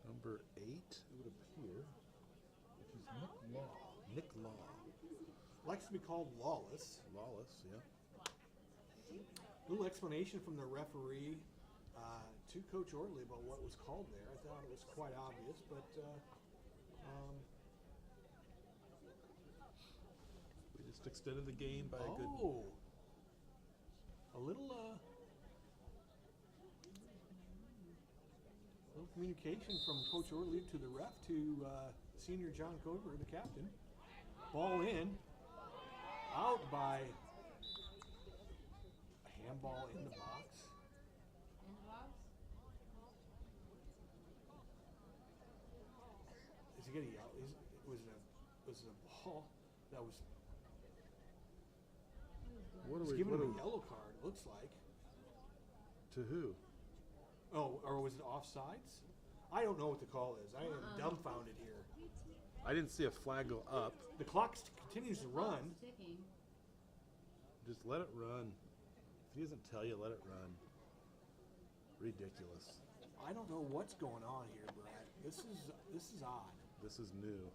[SPEAKER 3] Number 8, it would appear, which is Nick Law. Nick Law.
[SPEAKER 1] Likes to be called Lawless.
[SPEAKER 3] Lawless, yeah.
[SPEAKER 1] Little explanation from the referee to Coach Ortley about what was called there. I thought it was quite obvious, but
[SPEAKER 3] We just extended the game by a good.
[SPEAKER 1] A little communication from Coach Ortley to the ref to Senior John Cover, the captain. Ball in, out by a handball in the box. Is he getting out? Was it a ball that was? He's giving him a yellow card. It looks like.
[SPEAKER 3] To who?
[SPEAKER 1] Oh, or was it offsides? I don't know what the call is. I am dumbfounded here.
[SPEAKER 3] I didn't see a flag go up.
[SPEAKER 1] The clock continues to run.
[SPEAKER 3] Just let it run. If he doesn't tell you, let it run. Ridiculous.
[SPEAKER 1] I don't know what's going on here, Brad. This is odd.
[SPEAKER 3] This is new.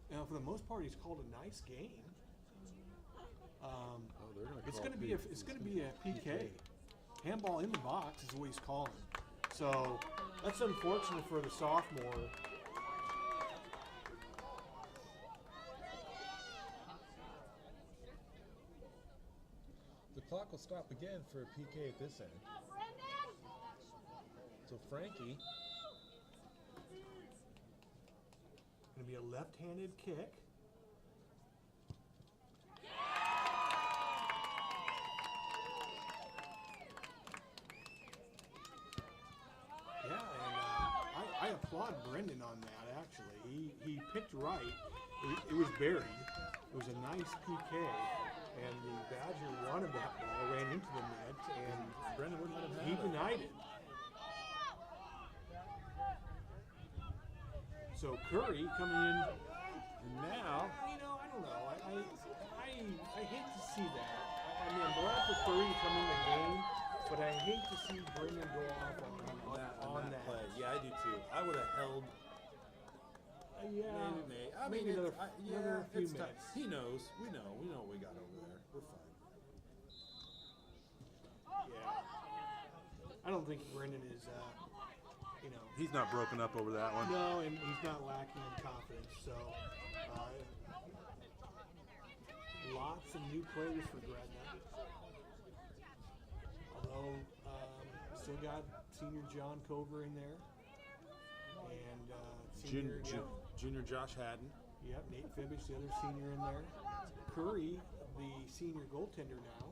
[SPEAKER 1] Now, for the most part, he's called a nice game.
[SPEAKER 3] It's going to
[SPEAKER 1] be a PK. Handball in the box is what he's calling. So that's unfortunate for the sophomore.
[SPEAKER 3] The clock will stop again for a PK at this end. So Frankie.
[SPEAKER 1] Going to be a left-handed kick. Brendan on that, actually. He picked right. It was buried. It was a nice PK, and the Badger wanted that ball, ran into the net, and
[SPEAKER 2] Brendan wouldn't let him have
[SPEAKER 1] he
[SPEAKER 2] it.
[SPEAKER 1] denied it. So Curry coming in,
[SPEAKER 2] And now,
[SPEAKER 1] I don't know. I hate to see that. I mean, I'm glad for Curry to come in the game, but I hate to see Brendan go off on that.
[SPEAKER 2] play. Yeah, I do too. I would have held.
[SPEAKER 1] Yeah.
[SPEAKER 2] Maybe. I
[SPEAKER 1] maybe
[SPEAKER 2] mean,
[SPEAKER 1] another few
[SPEAKER 2] it's tough.
[SPEAKER 1] minutes.
[SPEAKER 2] He knows. We know what we got over there. We're fine.
[SPEAKER 1] Yeah. I don't think Brendan is,
[SPEAKER 3] He's not broken up over that one.
[SPEAKER 1] no, and he's not lacking in confidence. So, lots of new players for Gretna. Although, still got senior John Cover in there. And senior,
[SPEAKER 2] Junior Josh Haddon.
[SPEAKER 1] Yep, Nate Fibbage, the other senior in there. Curry, the senior goaltender now.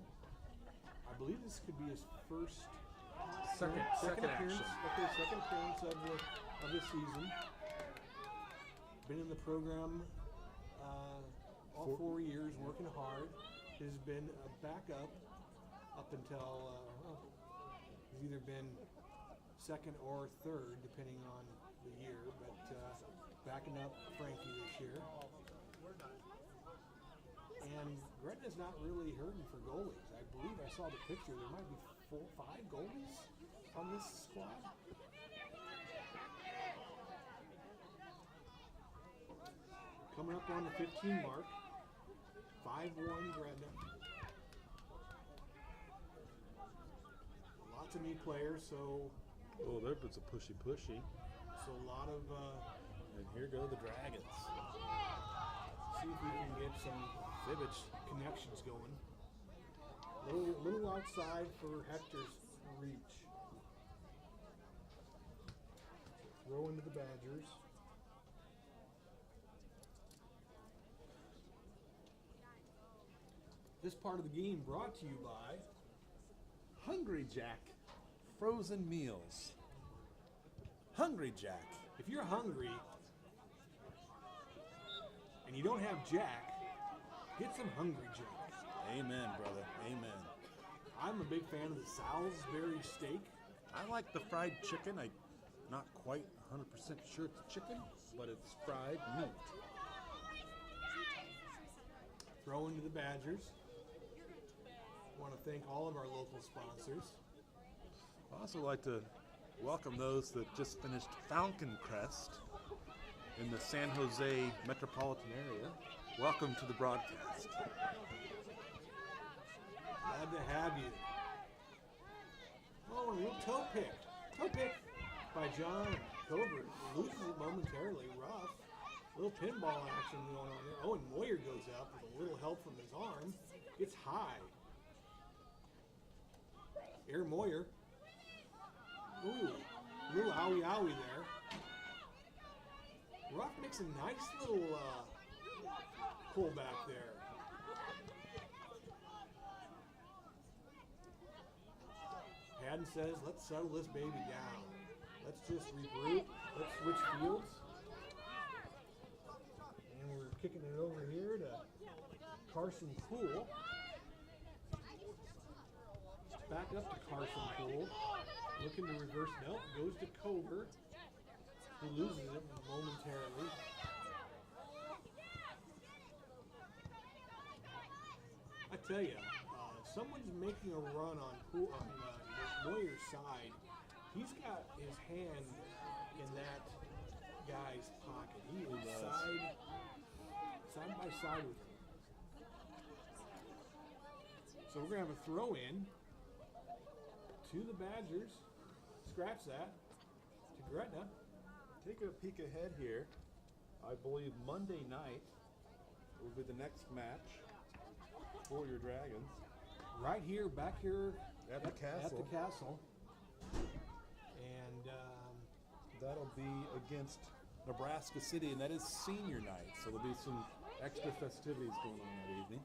[SPEAKER 1] I believe this could be his first
[SPEAKER 2] Second
[SPEAKER 1] appearance.
[SPEAKER 2] action.
[SPEAKER 1] Okay, second appearance of the season. Been in the program all 4 years, working hard. Has been a backup up until he's either been second or third, depending on the year. But backing up Frankie this year. And Gretna's not really hurting for goalies. I believe I saw the picture. There might be 4 or 5 goalies on this squad. Coming up on the 15 mark. 5-1 Gretna. Lots of new players, so
[SPEAKER 2] Oh, there puts a pushy.
[SPEAKER 1] a lot of
[SPEAKER 2] And here go the Dragons.
[SPEAKER 1] see if we can get some
[SPEAKER 2] Fibbage.
[SPEAKER 1] connections going. Little outside for Hector's reach. Throw into the Badgers. This part of the game brought to you by
[SPEAKER 2] Hungry Jack. Frozen meals. Hungry Jack.
[SPEAKER 1] if you're hungry and you don't have Jack, get some Hungry Jack.
[SPEAKER 2] Amen, brother. Amen.
[SPEAKER 1] I'm a big fan of the Salisbury steak.
[SPEAKER 2] I like the fried chicken. I'm not quite 100% sure it's chicken, but it's fried meat.
[SPEAKER 1] Throw into the Badgers. Want to thank all of our local sponsors.
[SPEAKER 3] I'd also like to welcome those that just finished Falcon Crest in the San Jose metropolitan area. Welcome to the broadcast.
[SPEAKER 1] Glad to have you. Oh, a little toe pick. Toe pick by John Covert. Loses it momentarily. Rough. A little pinball action going on there. Oh, and Moyer goes up with a little help from his arm. Gets high. Air Moyer. Ooh, little owie there. Ruff makes a nice little pullback there. Haddon says, let's settle this baby down. Let's just regroup. Let's switch fields. And we're kicking it over here to Carson Poole. Back up to Carson Poole. Looking to reverse. Nope, goes to Cover. He loses it momentarily. I tell you, someone's making a run on Moyer's side. He's got his hand in that guy's pocket. He is side by side with him. So we're going to have a throw in to the Badgers. Scratch that. To Gretna.
[SPEAKER 2] Taking a peek ahead here, I believe Monday night will be the next match for your Dragons.
[SPEAKER 1] Right here, back here
[SPEAKER 2] At the castle.
[SPEAKER 1] And
[SPEAKER 2] That'll be against Nebraska City, and that is senior night, so there'll be some extra festivities going on that evening.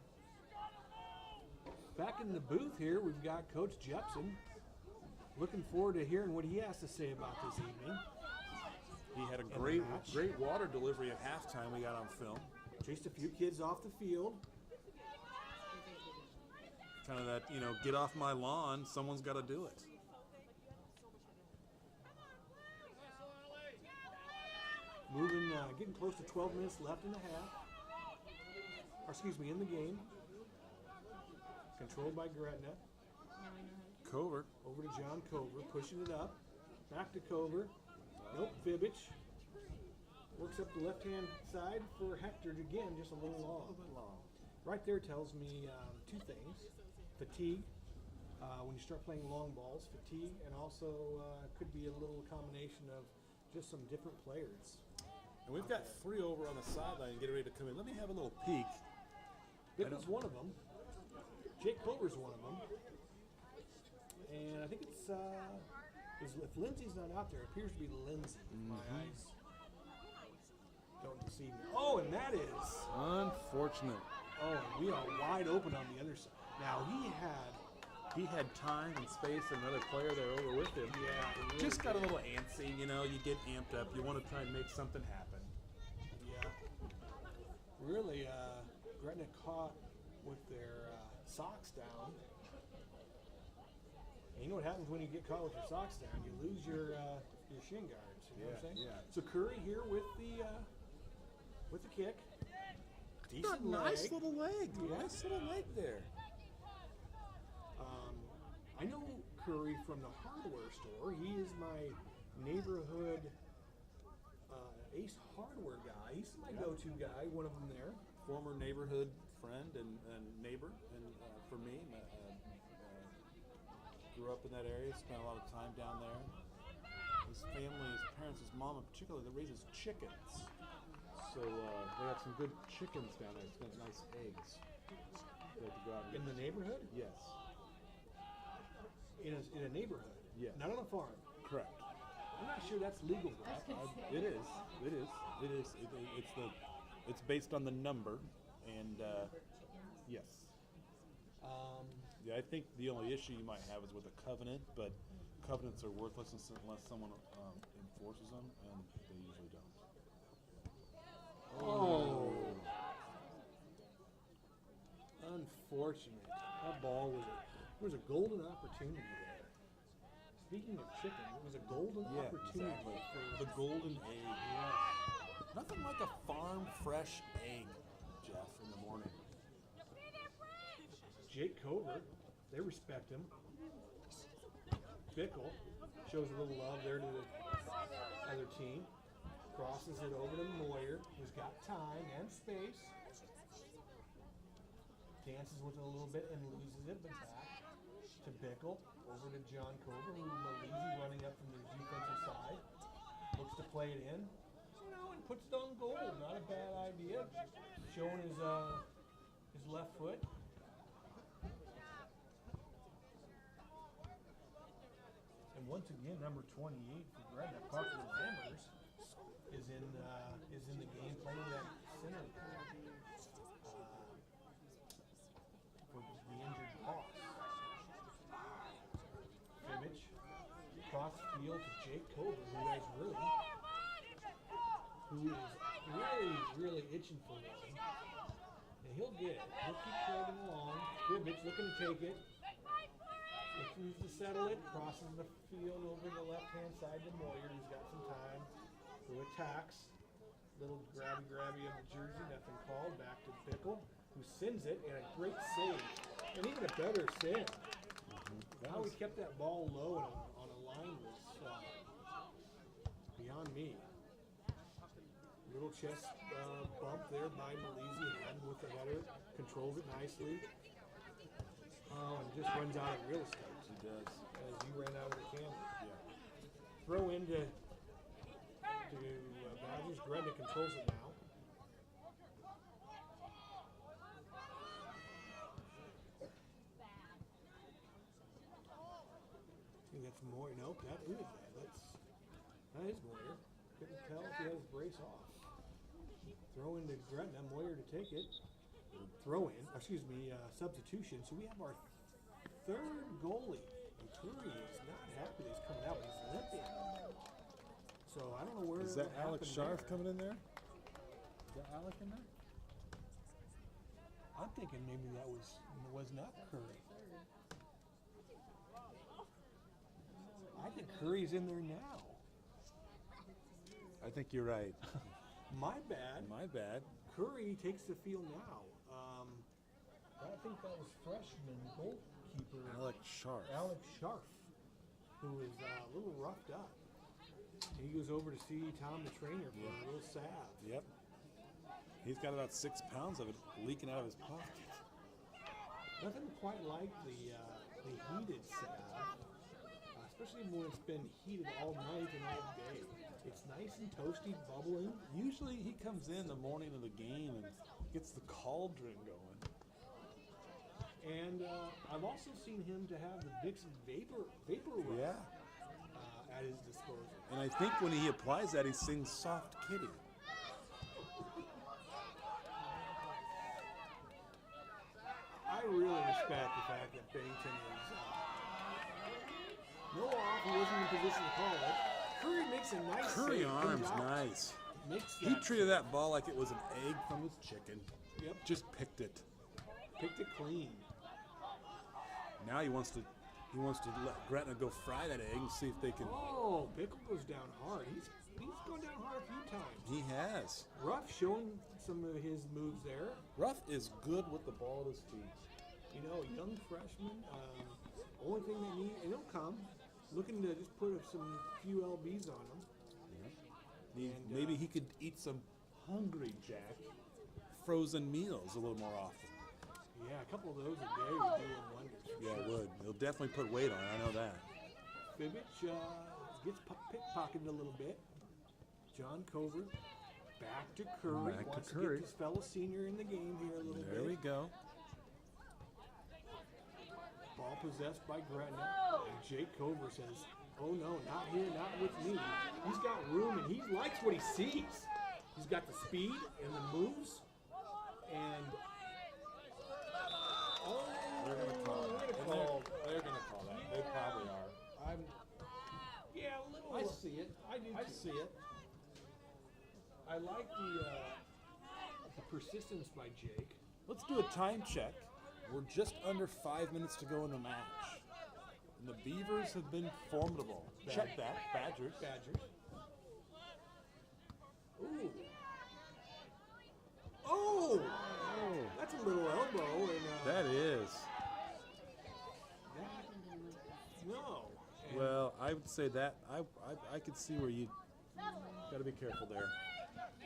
[SPEAKER 1] back in the booth here, we've got Coach Jepson. Looking forward to hearing what he has to say about this evening.
[SPEAKER 2] He had a
[SPEAKER 1] the
[SPEAKER 2] great
[SPEAKER 1] match.
[SPEAKER 2] great water delivery at halftime we got on film.
[SPEAKER 1] Chased a few kids off the field.
[SPEAKER 2] Kind of that, get off my lawn, someone's got to do it.
[SPEAKER 1] Moving, getting close to 12 minutes left in the half. Or excuse me, in the game. Controlled by Gretna.
[SPEAKER 2] Covert.
[SPEAKER 1] Over to John Cover, pushing it up. Back to Cover. Nope, Fibbage. Works up the left-hand side for Hector again, just a little long. Right there tells me two things. Fatigue, when you start playing long balls, fatigue, and also could be a little combination of just some different players.
[SPEAKER 2] And we've got 3 over on the sideline getting ready to come in. Let me have a little peek.
[SPEAKER 1] Bickle's one of them. Jake Clover's one of them. And I think it's, if Lindsay's not out there, it appears to be Lindsay. My eyes don't deceive me. Oh, and that is.
[SPEAKER 2] Unfortunate.
[SPEAKER 1] Oh, we are wide open on the other side. Now,
[SPEAKER 2] He had time and space, and another player there over with him.
[SPEAKER 1] Yeah,
[SPEAKER 2] Just got a little antsy, you get amped up. You want to try and make something happen.
[SPEAKER 1] yeah. Really, Gretna caught with their socks down. And you know what happens when you get caught with your socks down? You lose your shin guards. You know what I'm saying?
[SPEAKER 2] Yeah.
[SPEAKER 1] So Curry here with the kick. Decent
[SPEAKER 2] Nice
[SPEAKER 1] leg.
[SPEAKER 2] little leg.
[SPEAKER 1] Yeah.
[SPEAKER 2] Nice little leg there.
[SPEAKER 1] I know Curry from the hardware store. He is my neighborhood Ace Hardware guy. He's my go-to guy, one of them there.
[SPEAKER 2] Former neighborhood friend and neighbor, and for me, grew up in that area, spent a lot of time down there. His family, his parents, his mom in particular, that raises chickens. So they have some good chickens down there. It's got nice eggs. They have to go out and
[SPEAKER 1] In the neighborhood?
[SPEAKER 2] Yes.
[SPEAKER 1] In a neighborhood?
[SPEAKER 2] Yes.
[SPEAKER 1] Not on a farm?
[SPEAKER 2] Correct.
[SPEAKER 1] I'm not sure that's legal.
[SPEAKER 2] It is. It's based on the number, and yes. Yeah, I think the only issue you might have is with a covenant, but covenants are worthless unless someone enforces them, and they usually don't.
[SPEAKER 1] Oh. Unfortunate. That ball was a golden opportunity there. Speaking of chicken, it was a golden opportunity
[SPEAKER 2] exactly.
[SPEAKER 1] for
[SPEAKER 2] The golden egg.
[SPEAKER 1] Yes.
[SPEAKER 2] Nothing like a farm fresh egg, Jeff, in the morning.
[SPEAKER 1] Jake Cover, they respect him. Bickle shows a little love there to the other team. Crosses it over to Moyer, who's got time and space. Dances with it a little bit and loses it, but back to Bickle. Over to John Cover, who Malizi running up from the defensive side. Looks to play it in. And puts it on goal. Not a bad idea. Showing his left foot. And once again, number 28 for Gretna, Parker Lammers, is in the game playing that center for the injured Boss. Fibbage cross field to Jake Cover, who is really itching for one. And he'll get it. He'll keep plugging along. Fibbage looking to take it. Looking to settle it. Crosses the field over the left-hand side to Moyer, who's got some time. Who attacks. Little grabby of the jersey, nothing called. Back to Bickle, who sends it, and a great save. And even a better send. How he kept that ball low and on a line was beyond me. Little chest bump there by Malizi, and with the header, controls it nicely. Oh, and just runs out of real estate.
[SPEAKER 2] He does.
[SPEAKER 1] As you ran out of the camera.
[SPEAKER 2] Yeah.
[SPEAKER 1] Throw into Badgers. Gretna controls it now. I think that's Moyer. Nope, that is that. That is Moyer. Couldn't tell if he had his brace off. Throw into Gretna. Moyer to take it. Substitution. So we have our third goalie. And Curry is not happy that he's coming out. He's limping. So I don't know where.
[SPEAKER 2] Is that
[SPEAKER 1] what
[SPEAKER 2] Alex
[SPEAKER 1] happened
[SPEAKER 2] Scharf
[SPEAKER 1] there.
[SPEAKER 2] coming in there? Is that Alec in there?
[SPEAKER 1] I'm thinking maybe that was not Curry. I think Curry's in there now.
[SPEAKER 2] I think you're right.
[SPEAKER 1] My bad.
[SPEAKER 2] My bad.
[SPEAKER 1] Curry takes the field now. I think that was freshman goalkeeper
[SPEAKER 2] Alex Scharf.
[SPEAKER 1] Alex Scharf, who is a little roughed up. He goes over to see Tom the trainer for a little salve.
[SPEAKER 2] Yep. He's got about 6 pounds of it leaking out of his pocket.
[SPEAKER 1] Nothing quite like the heated salve, especially when it's been heated all night and all day. It's nice and toasty, bubbling.
[SPEAKER 2] Usually he comes in the morning of the game and gets the cauldron going.
[SPEAKER 1] And I've also seen him to have the Vicks Vapor Rub at his disposal.
[SPEAKER 2] And I think when he applies that, he sings Soft Kitty.
[SPEAKER 1] I really respect the fact that Bennington is no off. He wasn't in position to call it. Curry makes a nice
[SPEAKER 2] Curry
[SPEAKER 1] save, comes
[SPEAKER 2] arms,
[SPEAKER 1] out,
[SPEAKER 2] nice.
[SPEAKER 1] makes
[SPEAKER 2] He
[SPEAKER 1] that
[SPEAKER 2] treated that ball like it was an egg from his chicken.
[SPEAKER 1] Yep,
[SPEAKER 2] Just picked it.
[SPEAKER 1] picked it clean.
[SPEAKER 2] Now he wants to let Gretna go fry that egg and see if they can.
[SPEAKER 1] Oh, Pickle goes down hard. He's gone down hard a few times.
[SPEAKER 2] He has.
[SPEAKER 1] Ruff showing some of his moves there.
[SPEAKER 2] Ruff is good with the ball at his feet.
[SPEAKER 1] You know, young freshman. Only thing they need, and he'll come. Looking to just put some few LBs on him.
[SPEAKER 2] Maybe he could eat some Hungry Jack frozen meals a little more often.
[SPEAKER 1] Yeah, a couple of those a day would do him wonders.
[SPEAKER 2] Yeah, it would. He'll definitely put weight on it. I know that.
[SPEAKER 1] Fibbage gets pickpocketed a little bit. John Covert back to Curry.
[SPEAKER 2] Back to
[SPEAKER 1] Wants to
[SPEAKER 2] Curry.
[SPEAKER 1] get his fellow senior in the game here a little
[SPEAKER 2] There
[SPEAKER 1] bit.
[SPEAKER 2] we go.
[SPEAKER 1] Ball possessed by Gretna. And Jake Covert says, oh no, not here, not with me. He's got room and he likes what he sees. He's got the speed and the moves. And
[SPEAKER 2] They're gonna call that. They're gonna call that. They probably are.
[SPEAKER 1] a little.
[SPEAKER 2] I see it.
[SPEAKER 1] I do
[SPEAKER 2] I
[SPEAKER 1] too.
[SPEAKER 2] see it.
[SPEAKER 1] I like the persistence by Jake.
[SPEAKER 2] Let's do a time check. We're just under 5 minutes to go in the match. And the Beavers have been formidable. Check that. Badgers.
[SPEAKER 1] Ooh. Oh!
[SPEAKER 2] Oh,
[SPEAKER 1] That's a little elbow. And,
[SPEAKER 2] that is.
[SPEAKER 1] no. And
[SPEAKER 2] Well, I would say that I could see where you got to be careful there.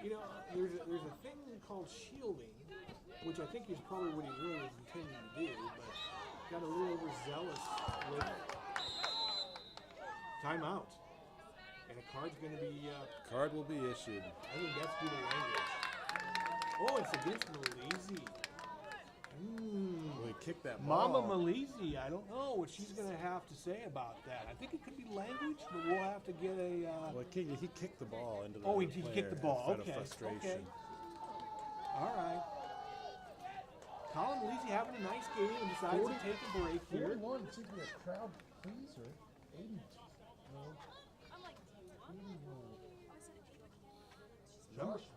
[SPEAKER 1] you know, there's a thing called shielding, which I think is probably what he really was intending to do, but got a little overzealous with timeout. And a card's going to be,
[SPEAKER 2] Card will be issued.
[SPEAKER 1] I think that's due to language. Oh, it's against Malisi.
[SPEAKER 2] Well, he kicked that ball.
[SPEAKER 1] Mama Malisi, I don't know what she's going to have to say about that. I think it could be language, but we'll have to get a.
[SPEAKER 2] Well, he kicked the ball into the
[SPEAKER 1] Oh, he
[SPEAKER 2] player
[SPEAKER 1] kicked the ball.
[SPEAKER 2] out of
[SPEAKER 1] Okay.
[SPEAKER 2] frustration.
[SPEAKER 1] Okay. All right. Colin Malisi having a nice game and decides to take a break here.
[SPEAKER 6] 41 seems to be a crowd pleaser. 80.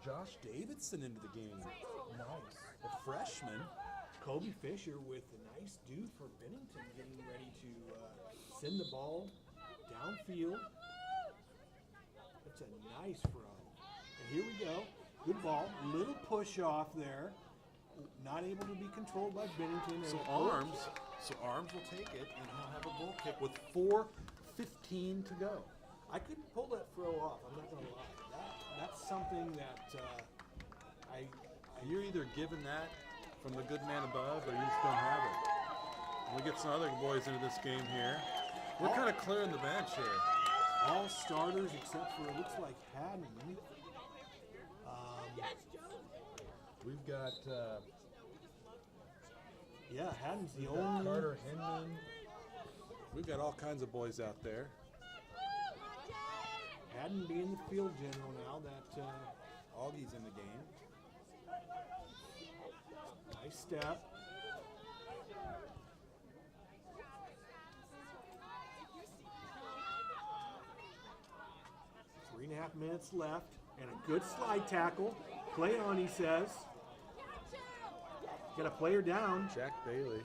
[SPEAKER 2] Josh Davidson into the game.
[SPEAKER 6] Nice.
[SPEAKER 2] The freshman.
[SPEAKER 1] Kobe Fisher with a nice do for Bennington, getting ready to send the ball downfield. That's a nice throw. And here we go. Good ball. Little push off there. Not able to be controlled by Bennington.
[SPEAKER 2] So
[SPEAKER 1] And
[SPEAKER 2] Arms will take it, and he'll have a goal kick with 4:15 to go.
[SPEAKER 1] I couldn't pull that throw off. I'm not going to lie. That's something that
[SPEAKER 2] You're either given that from the good man above, or you just don't have it. We get some other boys into this game here. We're kind of clearing the bench here.
[SPEAKER 1] all starters except for it looks like Haddon.
[SPEAKER 6] We've got
[SPEAKER 1] Yeah, Haddon's the
[SPEAKER 6] we've got
[SPEAKER 1] only.
[SPEAKER 6] Carter Hinman.
[SPEAKER 2] We've got all kinds of boys out there.
[SPEAKER 1] Haddon being the field general now. That
[SPEAKER 2] Augie's in the game.
[SPEAKER 1] nice step. 3.5 minutes left, and a good slide tackle. Play on, he says. Got a player down.
[SPEAKER 2] Jack Bailey.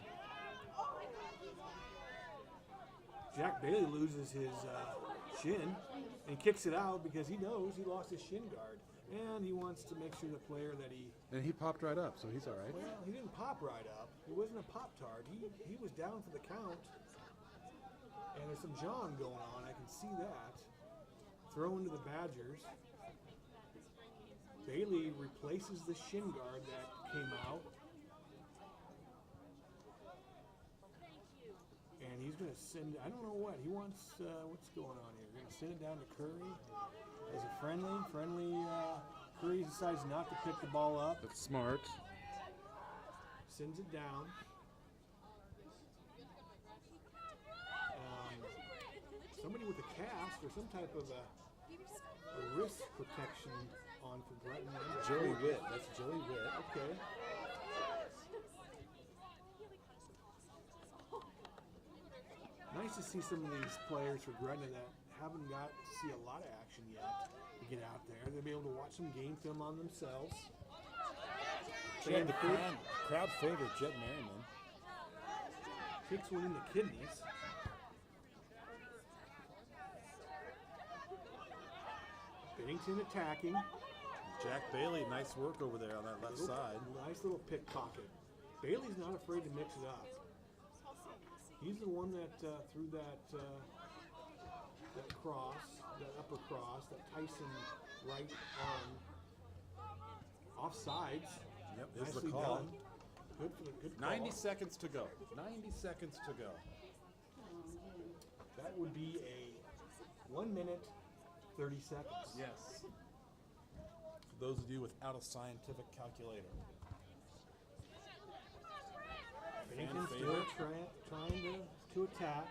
[SPEAKER 1] Jack Bailey loses his shin and kicks it out because he knows he lost his shin guard. And he wants to make sure the player that he...
[SPEAKER 2] And he popped right up, so he's all right.
[SPEAKER 1] Well, he didn't pop right up. He wasn't a Pop-Tart. He was down for the count. And there's some jawing going on. I can see that. Throw into the Badgers. Bailey replaces the shin guard that came out. And he's going to send, I don't know what, he wants, what's going on here? Going to send it down to Curry as a friendly. Curry decides not to pick the ball up.
[SPEAKER 2] That's smart.
[SPEAKER 1] Sends it down. Somebody with a cast or some type of a wrist protection on for Gretna.
[SPEAKER 2] Joey Witt. That's Joey Witt.
[SPEAKER 1] Okay. Nice to see some of these players for Gretna that haven't got to see a lot of action yet to get out there. They'll be able to watch some game film on themselves.
[SPEAKER 2] The crowd favorite, Jet Merriman.
[SPEAKER 1] Kicks one in the kidneys. Bennington attacking.
[SPEAKER 2] Jack Bailey, nice work over there on that left side.
[SPEAKER 1] Nice little pickpocket. Bailey's not afraid to mix it up. He's the one that threw that cross, that upper cross, that Tyson right arm offsides.
[SPEAKER 2] Yep, is the
[SPEAKER 1] Nicely
[SPEAKER 2] call.
[SPEAKER 1] done. Good for the good call.
[SPEAKER 2] 90 seconds to go. 90 seconds to go.
[SPEAKER 1] That would be a 1 minute, 30 seconds.
[SPEAKER 2] Yes. For those of you without a scientific calculator.
[SPEAKER 1] Bennington still trying to attack.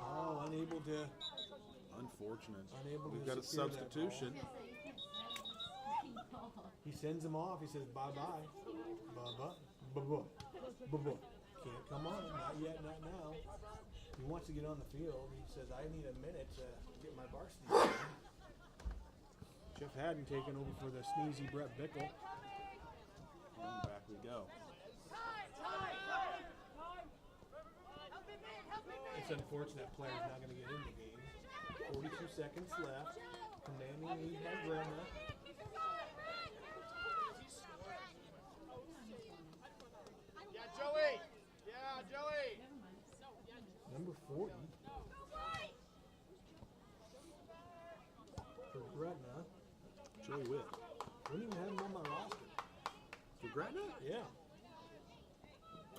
[SPEAKER 1] Oh, unable to.
[SPEAKER 2] Unfortunate.
[SPEAKER 1] Unable
[SPEAKER 2] We've
[SPEAKER 1] to
[SPEAKER 2] got a
[SPEAKER 1] secure that
[SPEAKER 2] substitution.
[SPEAKER 1] He sends him off. He says bye-bye. Bye-bye. Bye-bye. Bye-bye. Can't come on. Not yet, not now. He wants to get on the field. He says, I need a minute to get my varsity game. Jeff Haddon taking over for the sneezy Brett Bickle.
[SPEAKER 2] And back we go.
[SPEAKER 1] It's unfortunate that player's not going to get in the game. 42 seconds left. Commanding lead by Gretna. Number 40 for Gretna.
[SPEAKER 2] Joey Witt.
[SPEAKER 1] Wouldn't even have him on my roster.
[SPEAKER 2] For Gretna?
[SPEAKER 1] Yeah.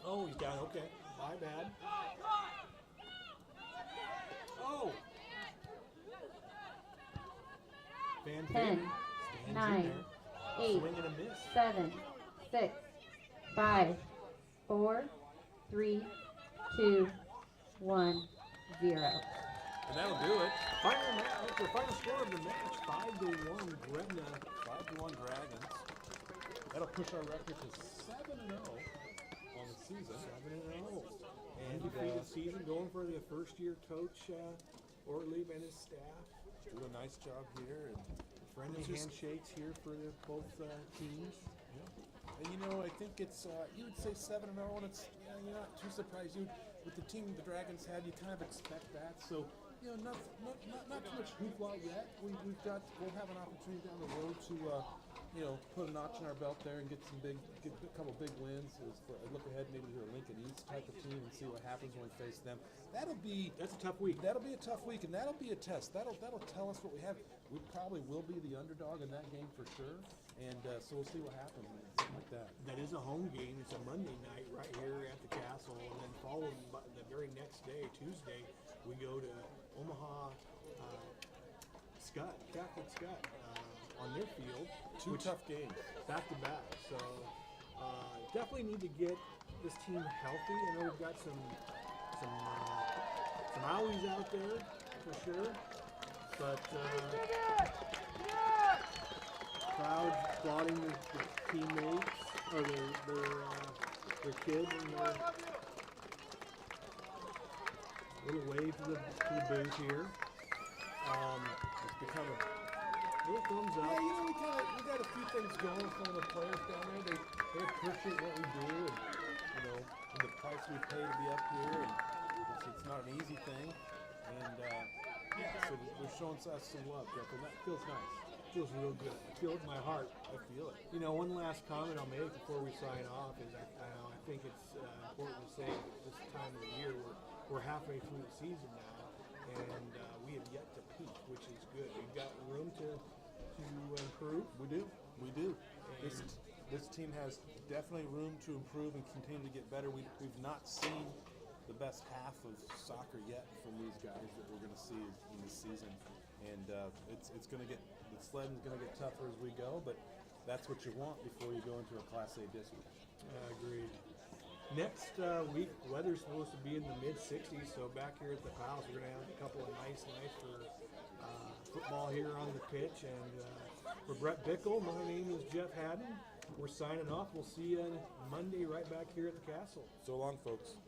[SPEAKER 1] Oh, he's down. Okay. My bad. Oh. Van
[SPEAKER 5] 10,
[SPEAKER 1] stands in
[SPEAKER 5] 9,
[SPEAKER 1] there.
[SPEAKER 5] 8,
[SPEAKER 1] Swing and a miss.
[SPEAKER 5] 7, 6, 5, 4, 3, 2, 1, 0.
[SPEAKER 2] And that'll do it.
[SPEAKER 1] The final score of the match, 5-1 Gretna.
[SPEAKER 2] 5-1 Dragons. That'll push our record to 7-0 on the season.
[SPEAKER 1] 7-0. Undefeated season, going for the first-year coach, Ortlieb and his staff.
[SPEAKER 2] Do a nice job here. And
[SPEAKER 1] Friendly handshakes here for both teams.
[SPEAKER 2] And you know, I think it's, you would say 7-0, and it's, you're not too surprised. With the team the Dragons had, you kind of expect that. So, you know, not too much hoopla yet. We'll have an opportunity down the road to, put a notch in our belt there and get a couple big wins. I look ahead maybe to a Lincoln East type of team and see what happens when we face them.
[SPEAKER 1] That's a tough week.
[SPEAKER 2] That'll be a tough week, and that'll be a test. That'll tell us what we have. We probably will be the underdog in that game for sure, and so we'll see what happens and something like that.
[SPEAKER 1] That is a home game. It's a Monday night right here at the Castle, and then following the very next day, Tuesday, we go to Omaha Catholic Scott on their field.
[SPEAKER 2] Two tough games.
[SPEAKER 1] Back to back. So definitely need to get this team healthy. I know we've got some owies out there for sure, but crowds applauding the teammates or their kids and their little wave to the booth here.
[SPEAKER 2] it's becoming.
[SPEAKER 1] Little thumbs
[SPEAKER 2] Yeah,
[SPEAKER 1] up.
[SPEAKER 2] you know, we got a few things going with some of the players down there. They appreciate what we do, and the price we pay to be up here, and it's not an easy thing. And yeah, so they're showing us some love, Jeff, and that feels nice.
[SPEAKER 1] Feels real good. I feel it in my heart.
[SPEAKER 2] I feel it.
[SPEAKER 1] You know, one last comment I'll make before we sign off is I think it's important to say that this time of the year we're halfway through the season now, and we have yet to peak, which is good. We've got room to improve.
[SPEAKER 2] We do. This team has definitely room to improve and continue to get better. We've not seen the best half of soccer yet from these guys that we're going to see in this season, and it's going to get the sledding's going to get tougher as we go, but that's what you want before you go into a Class A district.
[SPEAKER 1] Agreed. Next week, weather's supposed to be in the mid-60s, so back here at the Palace, we're going to have a couple of nice nights for football here on the pitch. And for Brett Bickle, my name is Jeff Haddon. We're signing off. We'll see you Monday right back here at the Castle.
[SPEAKER 2] So long, folks.